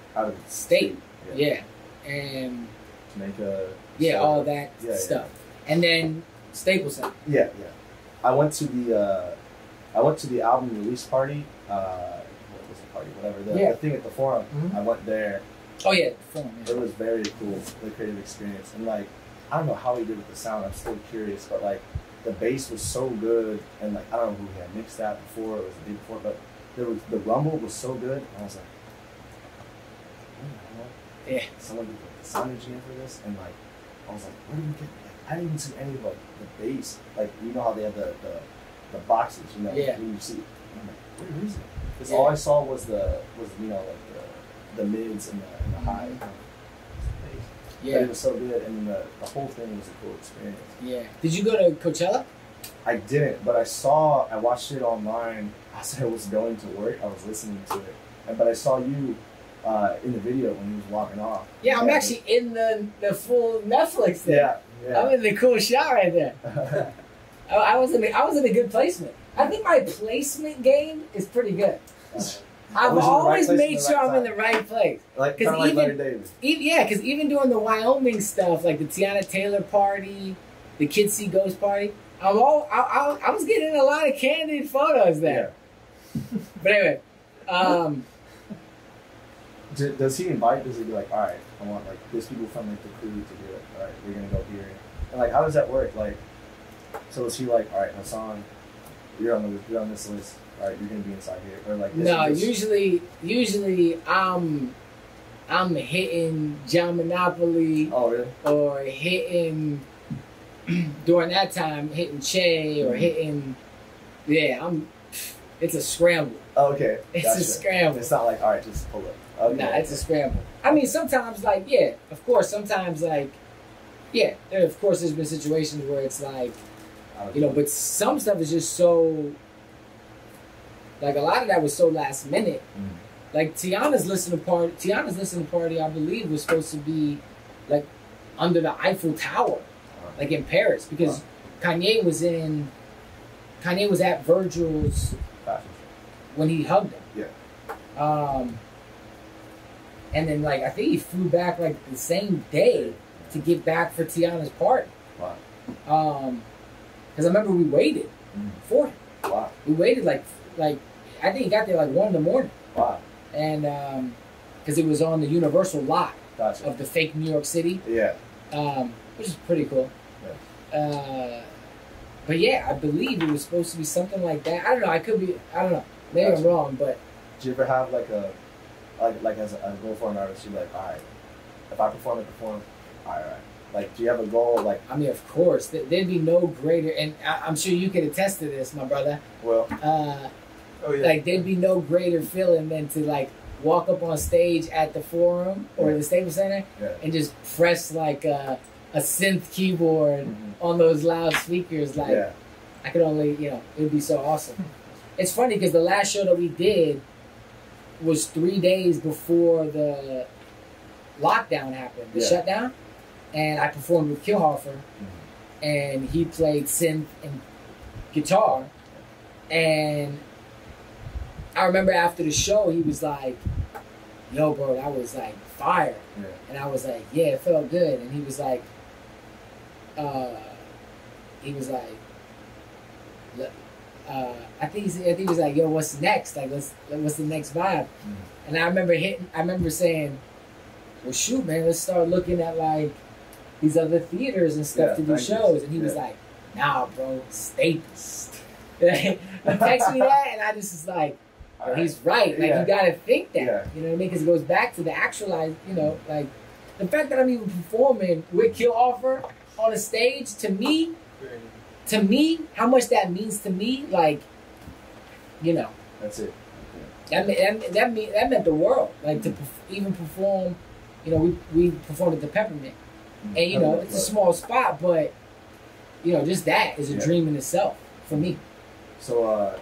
state. Yeah. And Jamaica. all that stuff. And then Staples Center. Yeah. I went to the album release party. What was the party? Whatever. The thing at the Forum. I went there. Oh yeah, the Forum. Yeah. It was very cool. The creative experience, and like I don't know how he did with the sound. I'm still curious, but like the bass was so good, and like I don't know who he had mixed that before. It was the day before, but the rumble was so good. And I was like, yeah, someone did the sound engineer for this, and like I was like, where did we get? Like, I didn't even see any of like the bass. Like you know how they have the boxes, you know? Yeah. When you see, I'm like, where is it? Because all I saw was like the mids and the highs. Yeah. But it was so good, and the whole thing was a cool experience. Yeah. Did you go to Coachella? I didn't, but I watched it online as I was going to work. I was listening to it, but I saw you in the video when he was walking off. Yeah, I'm actually in the full Netflix thing. Yeah. I'm in the cool shot right there. I was in a good placement. I think my placement game is pretty good. I've always made sure I'm in the right place. Like kind of like Larry David. Because even doing the Wyoming stuff, like the Teyana Taylor party, the Kid Cudi Ghost party, I was getting a lot of candid photos there. Yeah. But anyway, does he invite? Does he be like, all right, I want like there's people from like the crew to do it. All right, we're gonna go here. And like, how does that work? Like, so is he like, all right, Hassan, you're on this list. All right, you're gonna be inside here, or like this. No, usually I'm hitting John Monopoly. Oh really? Or hitting during that time hitting Che or hitting. Yeah, it's a scramble. Oh, okay. It's a scramble. It's not like all right, just pull it. Okay. Nah, it's a scramble. I mean, sometimes like of course. Sometimes like of course there's been situations where it's like but some stuff is just so. Like a lot of that was so last minute. Like Teyana's listening party, I believe, was supposed to be like under the Eiffel Tower, like in Paris, because Kanye was at Virgil's when he hugged him. Yeah. And then like I think he flew back like the same day to get back for Teyana's party. Wow. Because I remember we waited for him. Wow. We waited like I think he got there like 1 in the morning. Wow. And because it was on the Universal lot of the fake New York City. Yeah. Which is pretty cool. Yeah. But yeah, I believe it was supposed to be something like that. I don't know. I don't know. Maybe I'm wrong, but. Do you ever have like as a goal for an artist? You're like, all right, if I perform at the forum, all right. Like, do you have a goal? Like, I mean, of course, there'd be no greater, and I'm sure you can attest to this, my brother. Well, like there'd be no greater feeling than to like walk up on stage at the forum or the Staples Center and just press like a synth keyboard on those loud speakers. Like, I could only, it would be so awesome. It's funny because the last show that we did was 3 days before the lockdown happened, the shutdown. And I performed with Killhoffer, and he played synth and guitar. And I remember after the show, he was like, yo, bro, that was like fire. Yeah. And I was like, yeah, it felt good. And he was like, I think he was like, yo, what's next? Like, what's the next vibe? And I remember saying, well, shoot, man, let's start looking at like these other theaters and stuff to do shows. And he was like, nah, bro, Staples. He texted me that, and I just was like, he's right. Like, you gotta think that. You know what I mean? Because it goes back to the actualized, like the fact that I'm even performing with Killhoffer on a stage, to me, how much that means to me, like, that's it. That meant the world. Like, to even perform, we performed at the Peppermint. And, it's a small spot, but, just that is a dream in itself for me. So,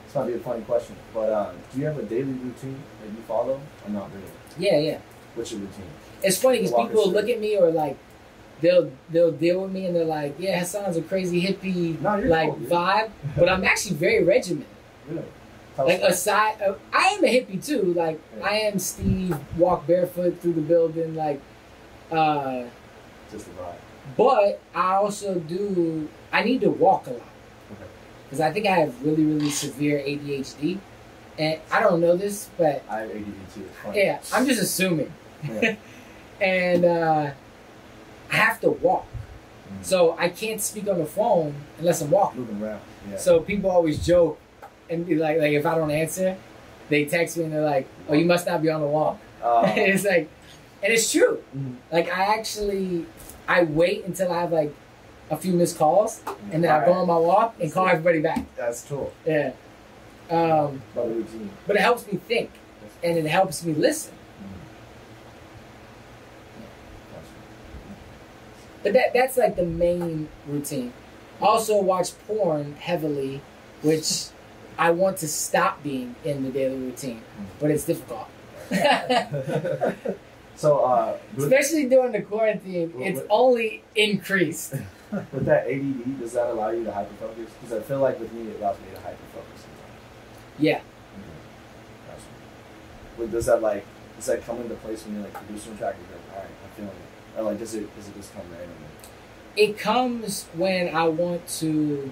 this might be a funny question, but do you have a daily routine that you follow or not really? Yeah. What's your routine? It's funny because people look at me or, like, they'll deal with me and they're like, yeah, Hassan's a crazy hippie, vibe. But I'm actually very regimented. Really? Like, aside of, I am a hippie too. Like, I am Steve, walk barefoot through the building, like, just a vibe. But I also I need to walk a lot. Because I think I have really, really severe ADHD. And I don't know this, but I have ADD too. It's funny. Yeah, I'm just assuming. Yeah. And I have to walk. So I can't speak on the phone unless I'm walking. Moving around. Yeah. So people always joke and be like if I don't answer, they text me and they're like, oh, you must not be on the walk. It's like, and it's true. Like, I wait until I have like a few missed calls, and then I go on my walk and call everybody back. That's cool. Yeah. But it helps me think, and it helps me listen. But that's like the main routine. Also watch porn heavily, which I want to stop being in the daily routine, but it's difficult. So, especially during the quarantine, it's only increased. With that ADD, does that allow you to hyperfocus? Because I feel like with me, it allows me to hyperfocus sometimes. Yeah. Well, does that come into place when you're like producing a track? You're like, all right, I'm feeling it, or like does it just come randomly? It comes when I want to.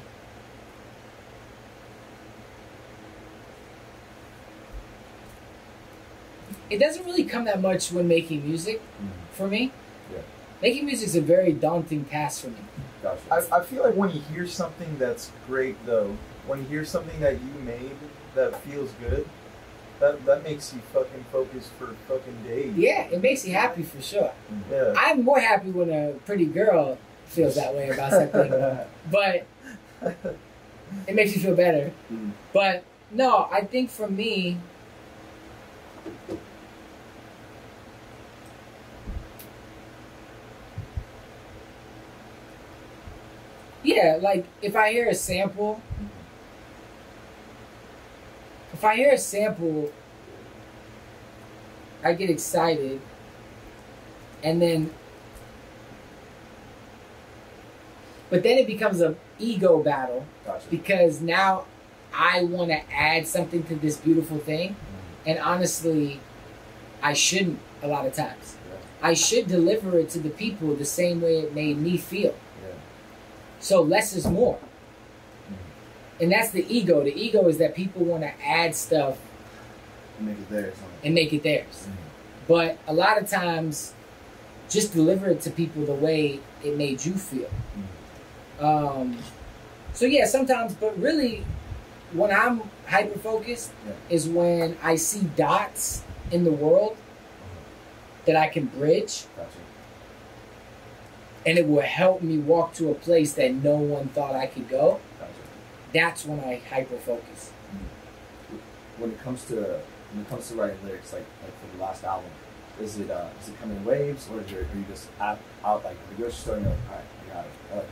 It doesn't really come that much when making music for me. Yeah. Making music is a very daunting task for me. Gotcha. I feel like when you hear something that's great, though, when you hear something that you made that feels good, that makes you fucking focus for fucking days. Yeah, it makes you happy for sure. Yeah. I'm more happy when a pretty girl feels that way about something, but it makes you feel better. But no, I think for me, yeah, like if I hear a sample, I get excited, and then, but then it becomes an ego battle. Gotcha. Because now I want to add something to this beautiful thing, and honestly, I shouldn't a lot of times. Yeah. I should deliver it to the people the same way it made me feel. So less is more. And that's the ego. The ego is that people want to add stuff and make it theirs. And make it theirs. But a lot of times, just deliver it to people the way it made you feel. So yeah, sometimes, but really, when I'm hyper focused, is when I see dots in the world that I can bridge, and it will help me walk to a place that no one thought I could go. That's when I hyper focus. When it comes to writing lyrics, like for the last album, is it coming in waves, or are you just out like the grocery store and you're like, all right, I got it? Like,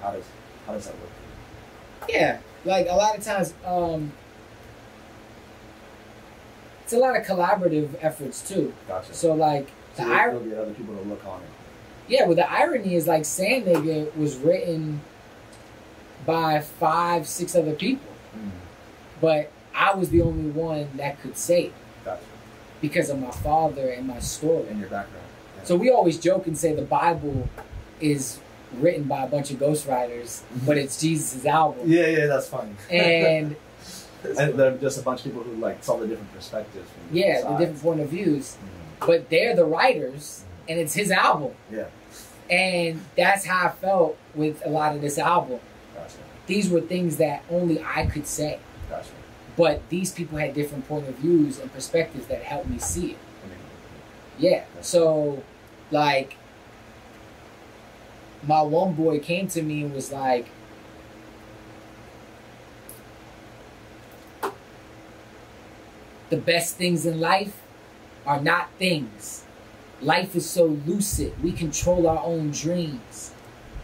how does that work for you? Yeah, like a lot of times, it's a lot of collaborative efforts too. Gotcha. So like so you'll get other people to look on it. Yeah, well the irony is like Sand Nigga was written by 5, 6 other people, but I was the only one that could say it. Gotcha. Because of my father and my story. And your background. Yeah. So we always joke and say the Bible is written by a bunch of ghostwriters, but it's Jesus' album. Yeah, that's funny. And there are just a bunch of people who like saw the different perspectives. From the different point of views. But they're the writers, and it's his album. Yeah. And that's how I felt with a lot of this album. Gotcha. These were things that only I could say. Gotcha. But these people had different point of views and perspectives that helped me see it. Yeah. So, like, my one boy came to me and was like, the best things in life are not things. Life is so lucid. We control our own dreams.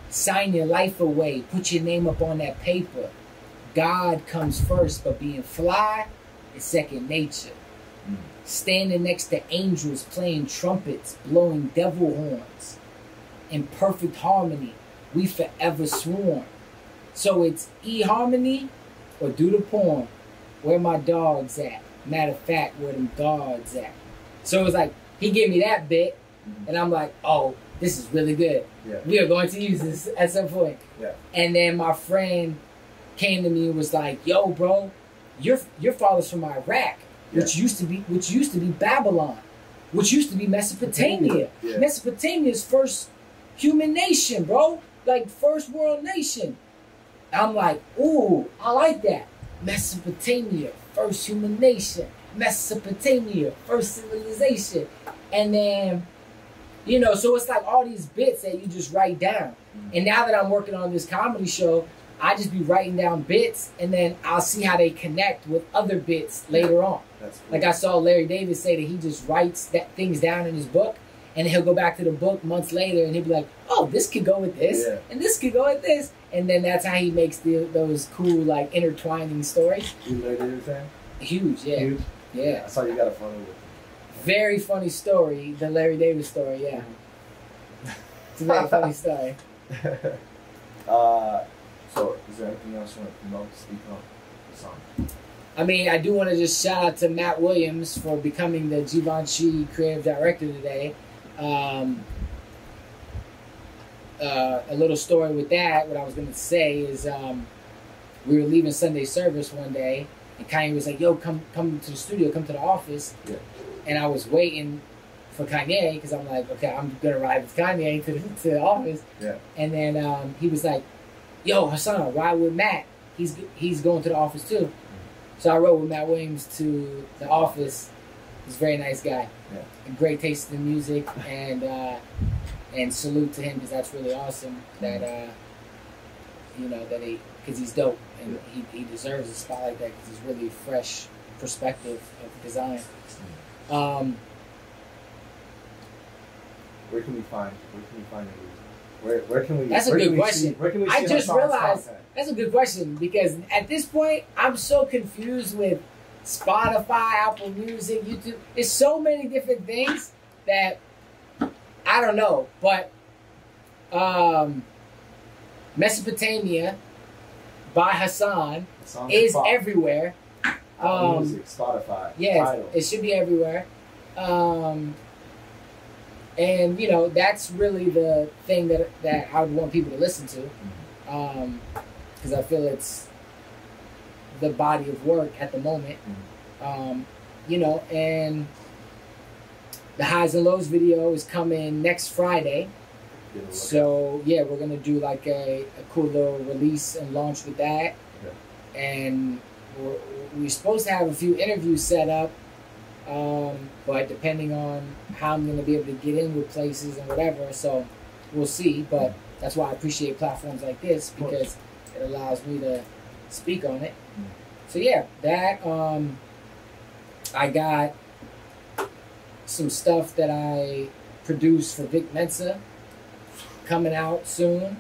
Sign your life away. Put your name up on that paper. God comes first, but being fly is second nature. Standing next to angels playing trumpets, blowing devil horns. In perfect harmony, we forever sworn. So it's E-harmony or do the porn. Where my dogs at? Matter of fact, where them guards at? So it was like, he gave me that bit, and I'm like, oh, this is really good. Yeah. We are going to use this at some point. Yeah. And then my friend came to me and was like, yo, bro, your father's from Iraq, which used to be Babylon, which used to be Mesopotamia. Yeah. Mesopotamia's first human nation, bro. Like first world nation. I'm like, ooh, I like that. Mesopotamia, first human nation. Mesopotamia, first civilization. And then, you know, so it's like all these bits that you just write down. And now that I'm working on this comedy show, I just be writing down bits, and then I'll see how they connect with other bits later on. That's cool. Like I saw Larry Davis say that he just writes things down in his book, and he'll go back to the book months later, and he'll be like, oh, this could go with this, and this could go with this. And then that's how he makes those cool, like, intertwining stories. You Larry Davis fan? Huge, yeah. Huge? Yeah. I saw you got a photo with him. Very funny story, the Larry Davis story, yeah. It's a very funny story. So, is there anything else you want to promote, speak on the song? I mean, I do want to just shout out to Matt Williams for becoming the Givenchy creative director today. A little story with that, what I was going to say is we were leaving Sunday service one day, and Kanye was like, yo, come to the studio, come to the office. Yeah. And I was waiting for Kanye, because I'm like, okay, I'm going to ride with Kanye to the office. Yeah. And then he was like, yo, Hassan, ride with Matt. He's going to the office too. So I rode with Matt Williams to the office. He's a very nice guy. Yeah. A great taste in music, and salute to him, because that's really awesome that because he's dope, and he deserves a spot like that, because he's really fresh perspective of design. Where can we find it? Where can we? That's a good question. Where can we see I just Hassan's realized content? that's a good question, because at this point I'm so confused with Spotify, Apple Music, YouTube. There's so many different things that I don't know. But Mesopotamia by Hassan is Khaffaf. everywhere. Apple Music, Spotify. Yeah, Tidal. it should be everywhere. And you know, that's really the thing that I would want people to listen to, because I feel it's the body of work at the moment. You know, and the Highs and Lows video is coming next Friday. So yeah, we're gonna do like a cool little release and launch with that. and we're supposed to have a few interviews set up, but depending on how I'm going to be able to get in with places and whatever, so we'll see. But that's why I appreciate platforms like this, because it allows me to speak on it. So yeah, that I got some stuff that I produced for Vic Mensa coming out soon.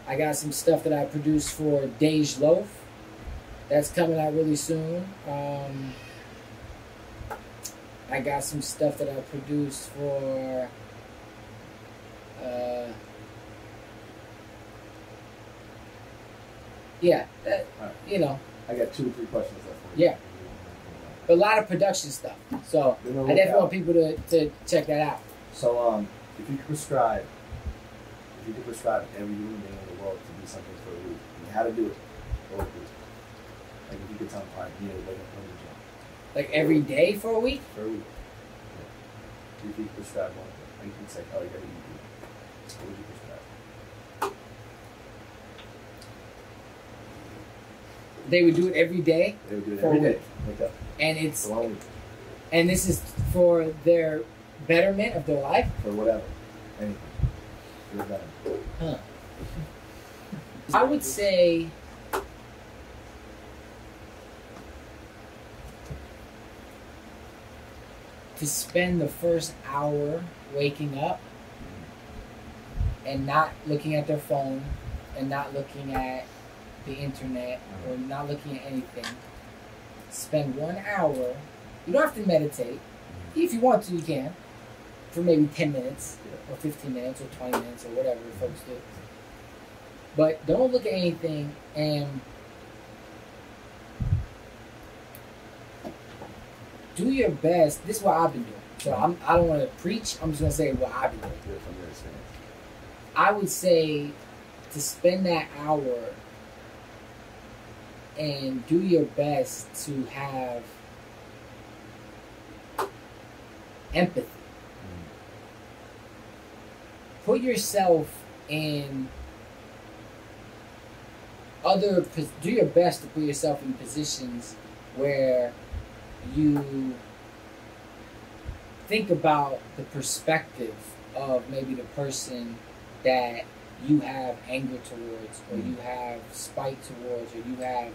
I got some stuff that I produced for Dej Loaf that's coming out really soon. I got some stuff that I produced for you know. I got 2 or 3 questions left for you. Yeah. But a lot of production stuff. So I definitely want people to check that out. So if you could prescribe every human being in the world to do something for a week, and how to do it, what would it be? Like if you could tell them, fine, you know, wake up from the gym. Like every day for a week? For a week. Yeah. If you could prescribe one thing, like you could say, oh, you gotta eat meat. What would you prescribe? They would do it every day? They would do it for every a day. week. Wake up. And it's For 1 week. and this is for their betterment of their life? For whatever. Anything. For the betterment. Huh. I would say to spend the first hour waking up and not looking at their phone and not looking at the internet or not looking at anything. Spend 1 hour. You don't have to meditate. If you want to, you can. For maybe 10 minutes or 15 minutes or 20 minutes or whatever folks do. But don't look at anything and do your best. This is what I've been doing. So I don't want to preach. I'm just going to say what I've been doing. From your experience. I would say to spend that hour and do your best to have empathy. Put yourself in do your best to put yourself in positions where you think about the perspective of maybe the person that you have anger towards, or you have spite towards, or you have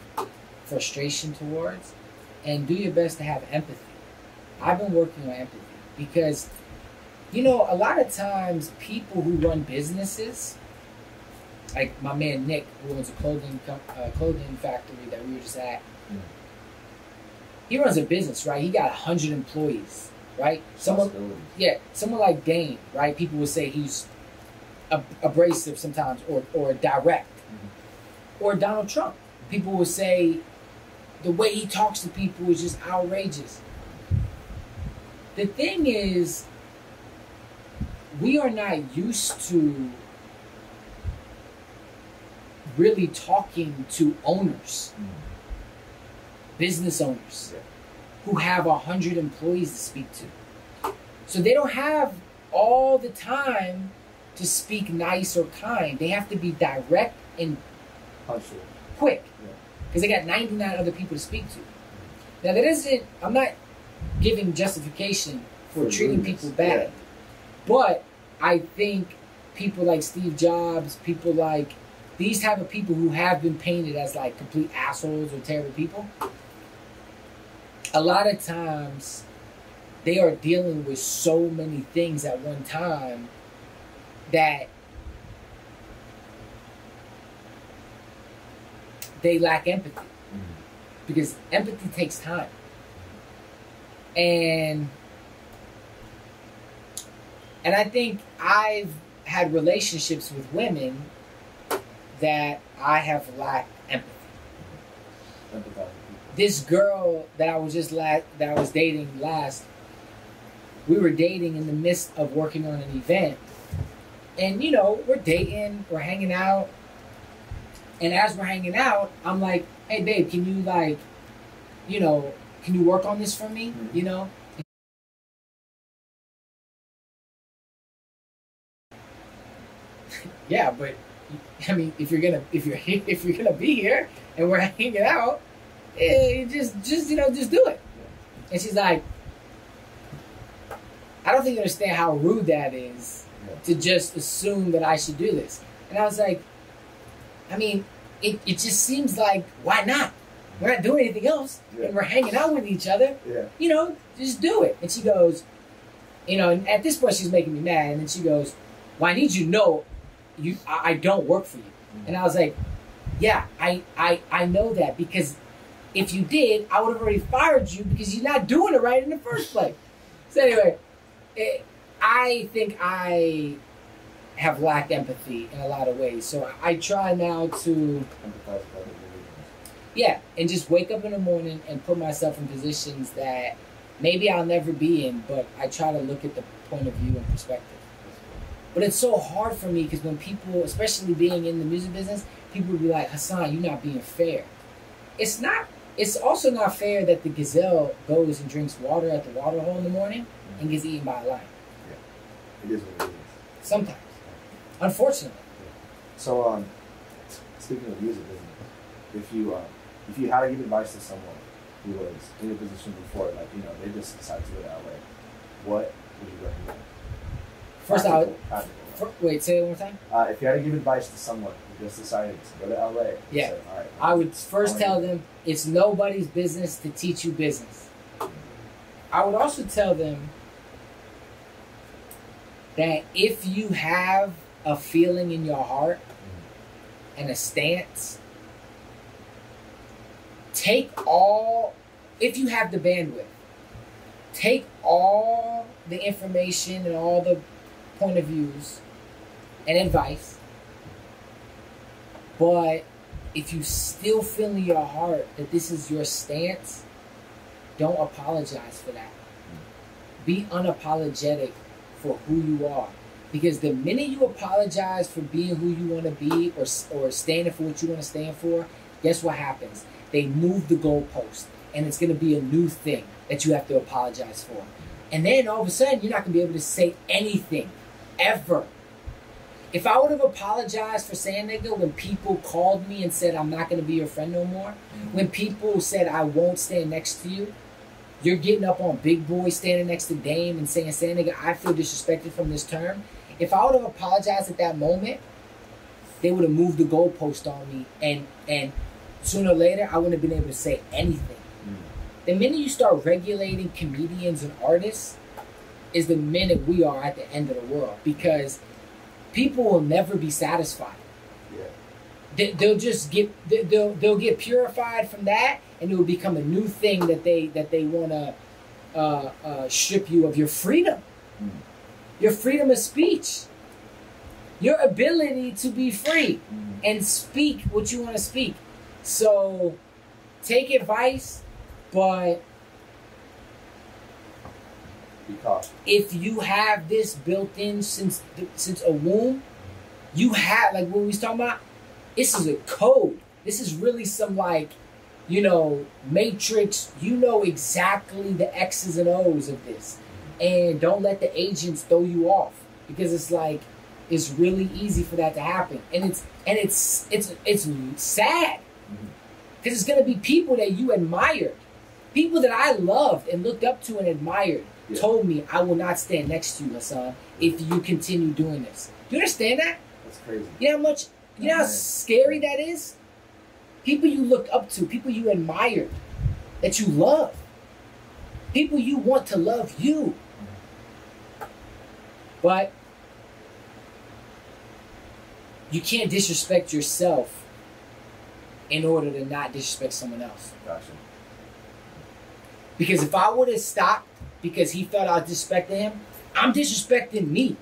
frustration towards, and do your best to have empathy. I've been working on empathy because, you know, a lot of times people who run businesses, like my man Nick, who owns a clothing factory that we were just at, he runs a business, right? He got 100 employees, right? Someone like Dane, right? People would say he's abrasive sometimes, or direct. Or Donald Trump. People will say the way he talks to people is just outrageous. The thing is, we are not used to really talking to owners, business owners, who have 100 employees to speak to. So they don't have all the time to speak nice or kind. They have to be direct and quick, because they got 99 other people to speak to. Now that isn't, I'm not giving justification for treating people bad, but I think people like Steve Jobs, people like these type of people who have been painted as like complete assholes or terrible people, a lot of times they are dealing with so many things at one time that they lack empathy. Because empathy takes time. And I think I've had relationships with women that I have lacked empathy. This girl that I was dating last, we were dating in the midst of working on an event. And you know, we're dating, we're hanging out. And as we're hanging out, I'm like, hey babe, can you like, you know, can you work on this for me? You know? Yeah, but I mean, if you're gonna be here, and we're hanging out, just you know, just do it. And she's like, I don't think you understand how rude that is to just assume that I should do this. And I was like, I mean, it just seems like, why not? We're not doing anything else, and we're hanging out with each other. Yeah. You know, just do it. And she goes, you know, and at this point she's making me mad. And then she goes, well, I need you to know, I don't work for you. And I was like, yeah, I know that, because if you did, I would have already fired you because you're not doing it right in the first place. So anyway, I think I have lacked empathy in a lot of ways. So I try now to empathize with other people. And just wake up in the morning and put myself in positions that maybe I'll never be in, but I try to look at the point of view and perspective. But it's so hard for me because when people, especially being in the music business, people will be like, Hassan, you're not being fair. It's not. It's also not fair that the gazelle goes and drinks water at the water hole in the morning and gets eaten by a lion. Yeah, it is what it is. Sometimes. Unfortunately. So, speaking of music business, if you had to give advice to someone who was in your position before, like, you know, they just decided to go to LA, what would you recommend? First, wait, say it one more time. If you had to give advice to someone who just decided to go to LA, yeah, say, all right, I would first tell them it's nobody's business to teach you business. I would also tell them that if you have a feeling in your heart and a stance, if you have the bandwidth, take all the information and all the point of views and advice, but if you still feel in your heart that this is your stance, don't apologize for that. Be unapologetic for who you are. Because the minute you apologize for being who you want to be or standing for what you want to stand for, guess what happens? They move the goalpost, and it's going to be a new thing that you have to apologize for. And then all of a sudden, you're not going to be able to say anything, ever. If I would have apologized for saying nigga when people called me and said I'm not going to be your friend no more, when people said I won't stand next to you, you're getting up on Big Boy standing next to Dame and saying nigga, I feel disrespected from this term. If I would have apologized at that moment, they would have moved the goalpost on me, and sooner or later, I wouldn't have been able to say anything. The minute you start regulating comedians and artists is the minute we are at the end of the world, because people will never be satisfied. They'll just they'll get purified from that, and it will become a new thing that they want to strip you of your freedom. Your freedom of speech, your ability to be free and speak what you want to speak. So take advice, but if you have this built in since a womb, you have, like what we was talking about, this is a code. This is really some, like, you know, matrix. You know exactly the X's and O's of this. And don't let the agents throw you off, because it's like, it's really easy for that to happen, and it's sad, because it's gonna be people that you admired, people that I loved and looked up to and admired, told me I will not stand next to you, Hassan, if you continue doing this. Do you understand that? That's crazy. You know how scary that is? People you looked up to, people you admired, that you love, people you want to love you. But you can't disrespect yourself in order to not disrespect someone else. Gotcha. Because if I would have stopped because he felt I was disrespecting him, I'm disrespecting me.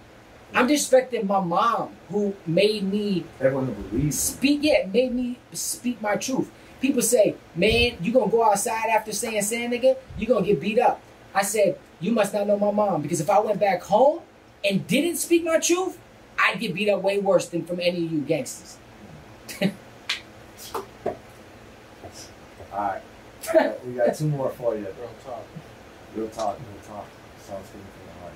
I'm disrespecting my mom, who made me made me speak my truth. People say, man, you gonna go outside after saying nigga, you gonna get beat up. I said, you must not know my mom, because if I went back home and didn't speak my truth, I'd get beat up way worse than from any of you gangsters. Alright. We got two more for you. Real talk. Sounds good from the heart.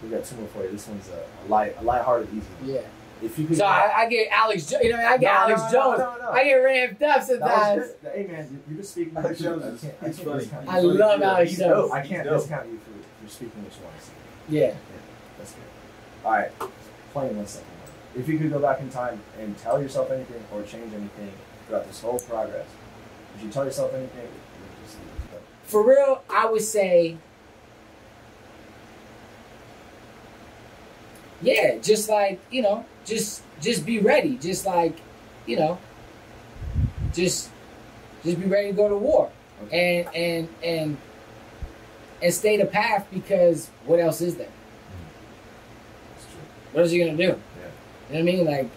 We got two more for you. This one's a light-hearted, easy one. Yeah. if you could. So I get Alex, I get Alex Jones. No. I get ramped up sometimes. Hey man, you're just speaking what you want. I can't discount you. I love Alex Jones. I can't discount you for speaking what you want to say. Yeah. That's good. All right, playing 1 second. If you could go back in time and tell yourself anything or change anything throughout this whole progress, would you tell yourself anything? For real, I would say, yeah, just like, just be ready. Just like, just be ready to go to war. Okay. And stay the path, because what else is there? That's true. What else are you gonna do? Yeah. You know what I mean? Like,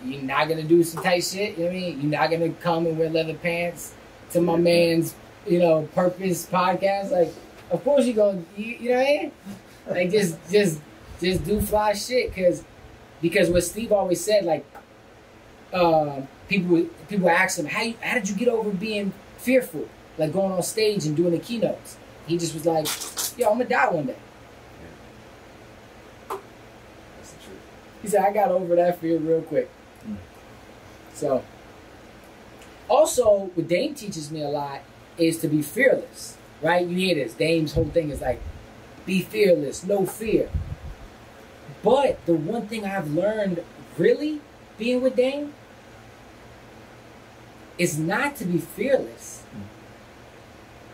you're not gonna do some tight shit. You know what I mean? You're not gonna come and wear leather pants to my man's, Purpose podcast. Like, of course you're gonna, you know what I mean? Like, just do fly shit, because what Steve always said, like, people ask him, how did you get over being fearful, like going on stage and doing the keynotes? He just was like, yo, I'm gonna die one day. That's the truth. He said, I got over that fear real quick. So, also, what Dame teaches me a lot is to be fearless, right? You hear this. Dame's whole thing is like, be fearless, no fear. But the one thing I've learned, really, being with Dame, is not to be fearless.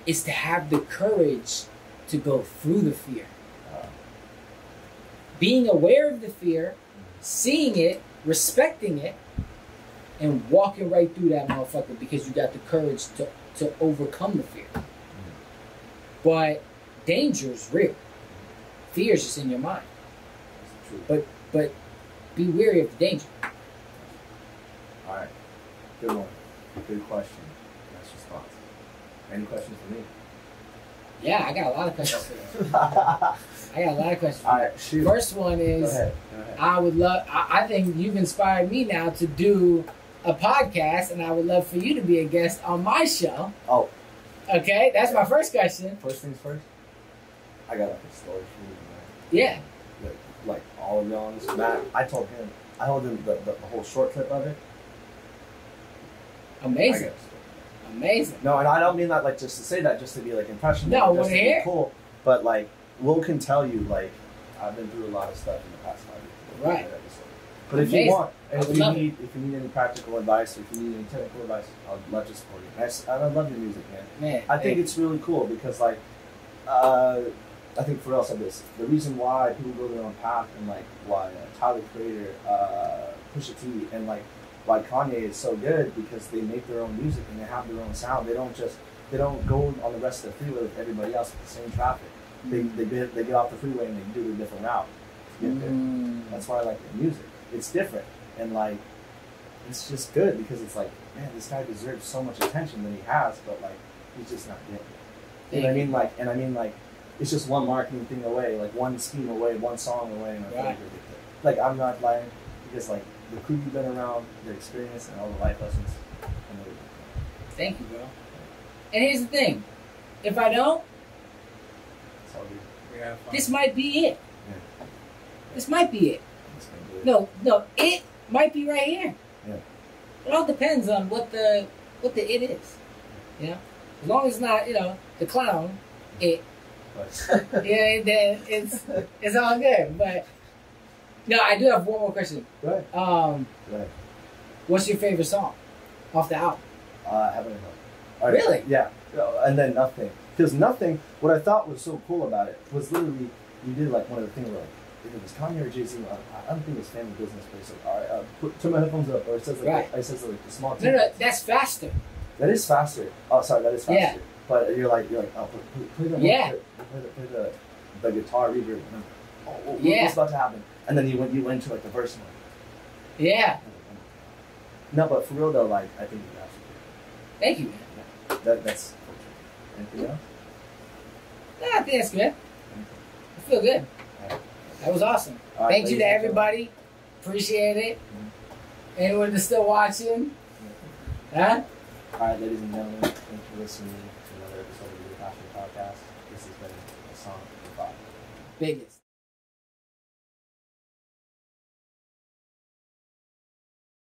It's to have the courage to go through the fear. Being aware of the fear, seeing it, respecting it, and walking right through that motherfucker, because you got the courage to overcome the fear. But danger is real. Fear is just in your mind. But be wary of the danger. All right. Good one. Good question. Nice response. Any questions for me? Yeah, I got a lot of questions for you. I got a lot of questions. All right, shoot. First one is, Go ahead. I would love, I think you've inspired me now to do a podcast, and I would love for you to be a guest on my show. Oh. Okay, that's my first question. First things first. I got like a story for you, man. Yeah. Like all of y'all on this. Matt, I told him the whole short clip of it. Amazing. Amazing. No, and I don't mean that like just to say that, just to be like impressionable. No, just to hear? be cool. But like, Will can tell you, like, I've been through a lot of stuff in the past 5 years. Right. But if you want, and if you need any practical advice, or if you need any technical advice, I'd love to support you. I love your music, man. I think it's really cool because, like, I think Pharrell said this. The reason why people go their own path, and like why Tyler the Creator, Pusha T, and like why Kanye is so good, because they make their own music and they have their own sound. They don't go on the rest of the freeway with everybody else with the same traffic. They get off the freeway and they do a different route to get there. That's why I like their music. It's different, and like it's just good because it's like, man, this guy deserves so much attention that he has, but like he's just not getting it. You know what I mean? Like, it's just one marketing thing away, like one scheme away, one song away, and I feel like I'm not lying, because like the crew you've been around, the experience, and all the life lessons. Thank you, bro. And here's the thing: if I don't, this might be it. Yeah. This might be it. No, it might be right here. Yeah. It all depends on what the it is. You know, as long as it's not, the clown, it. Yeah, then it's all good. But no, I do have one more question. Go ahead. Go ahead. What's your favorite song off the album? Heaven and Hell. Really? Yeah. And then Nothing. Because Nothing, what I thought was so cool about it was literally, you did like one of the things where like, if it was Kanye or Jay-Z, I don't think it's family business, but it's like, all right, turn my headphones up, or it says like, it says like the small team. No, that's faster. That is faster. Oh, sorry, that is faster. Yeah. But you're like, oh, play the guitar reverb. What's about to happen? And then you went to like the verse one. Yeah. No, but for real though, like I think you have to. Thank you, man. Yeah. That's anything else? No, I think that's good. I feel good. Right. That was awesome. Right, thank you to everybody. Appreciate it. Anyone that's still watching? Huh? Alright, ladies and gentlemen, thanks for listening to another episode of the Passion Podcast. This has been Hassan Khaffaf. Biggest.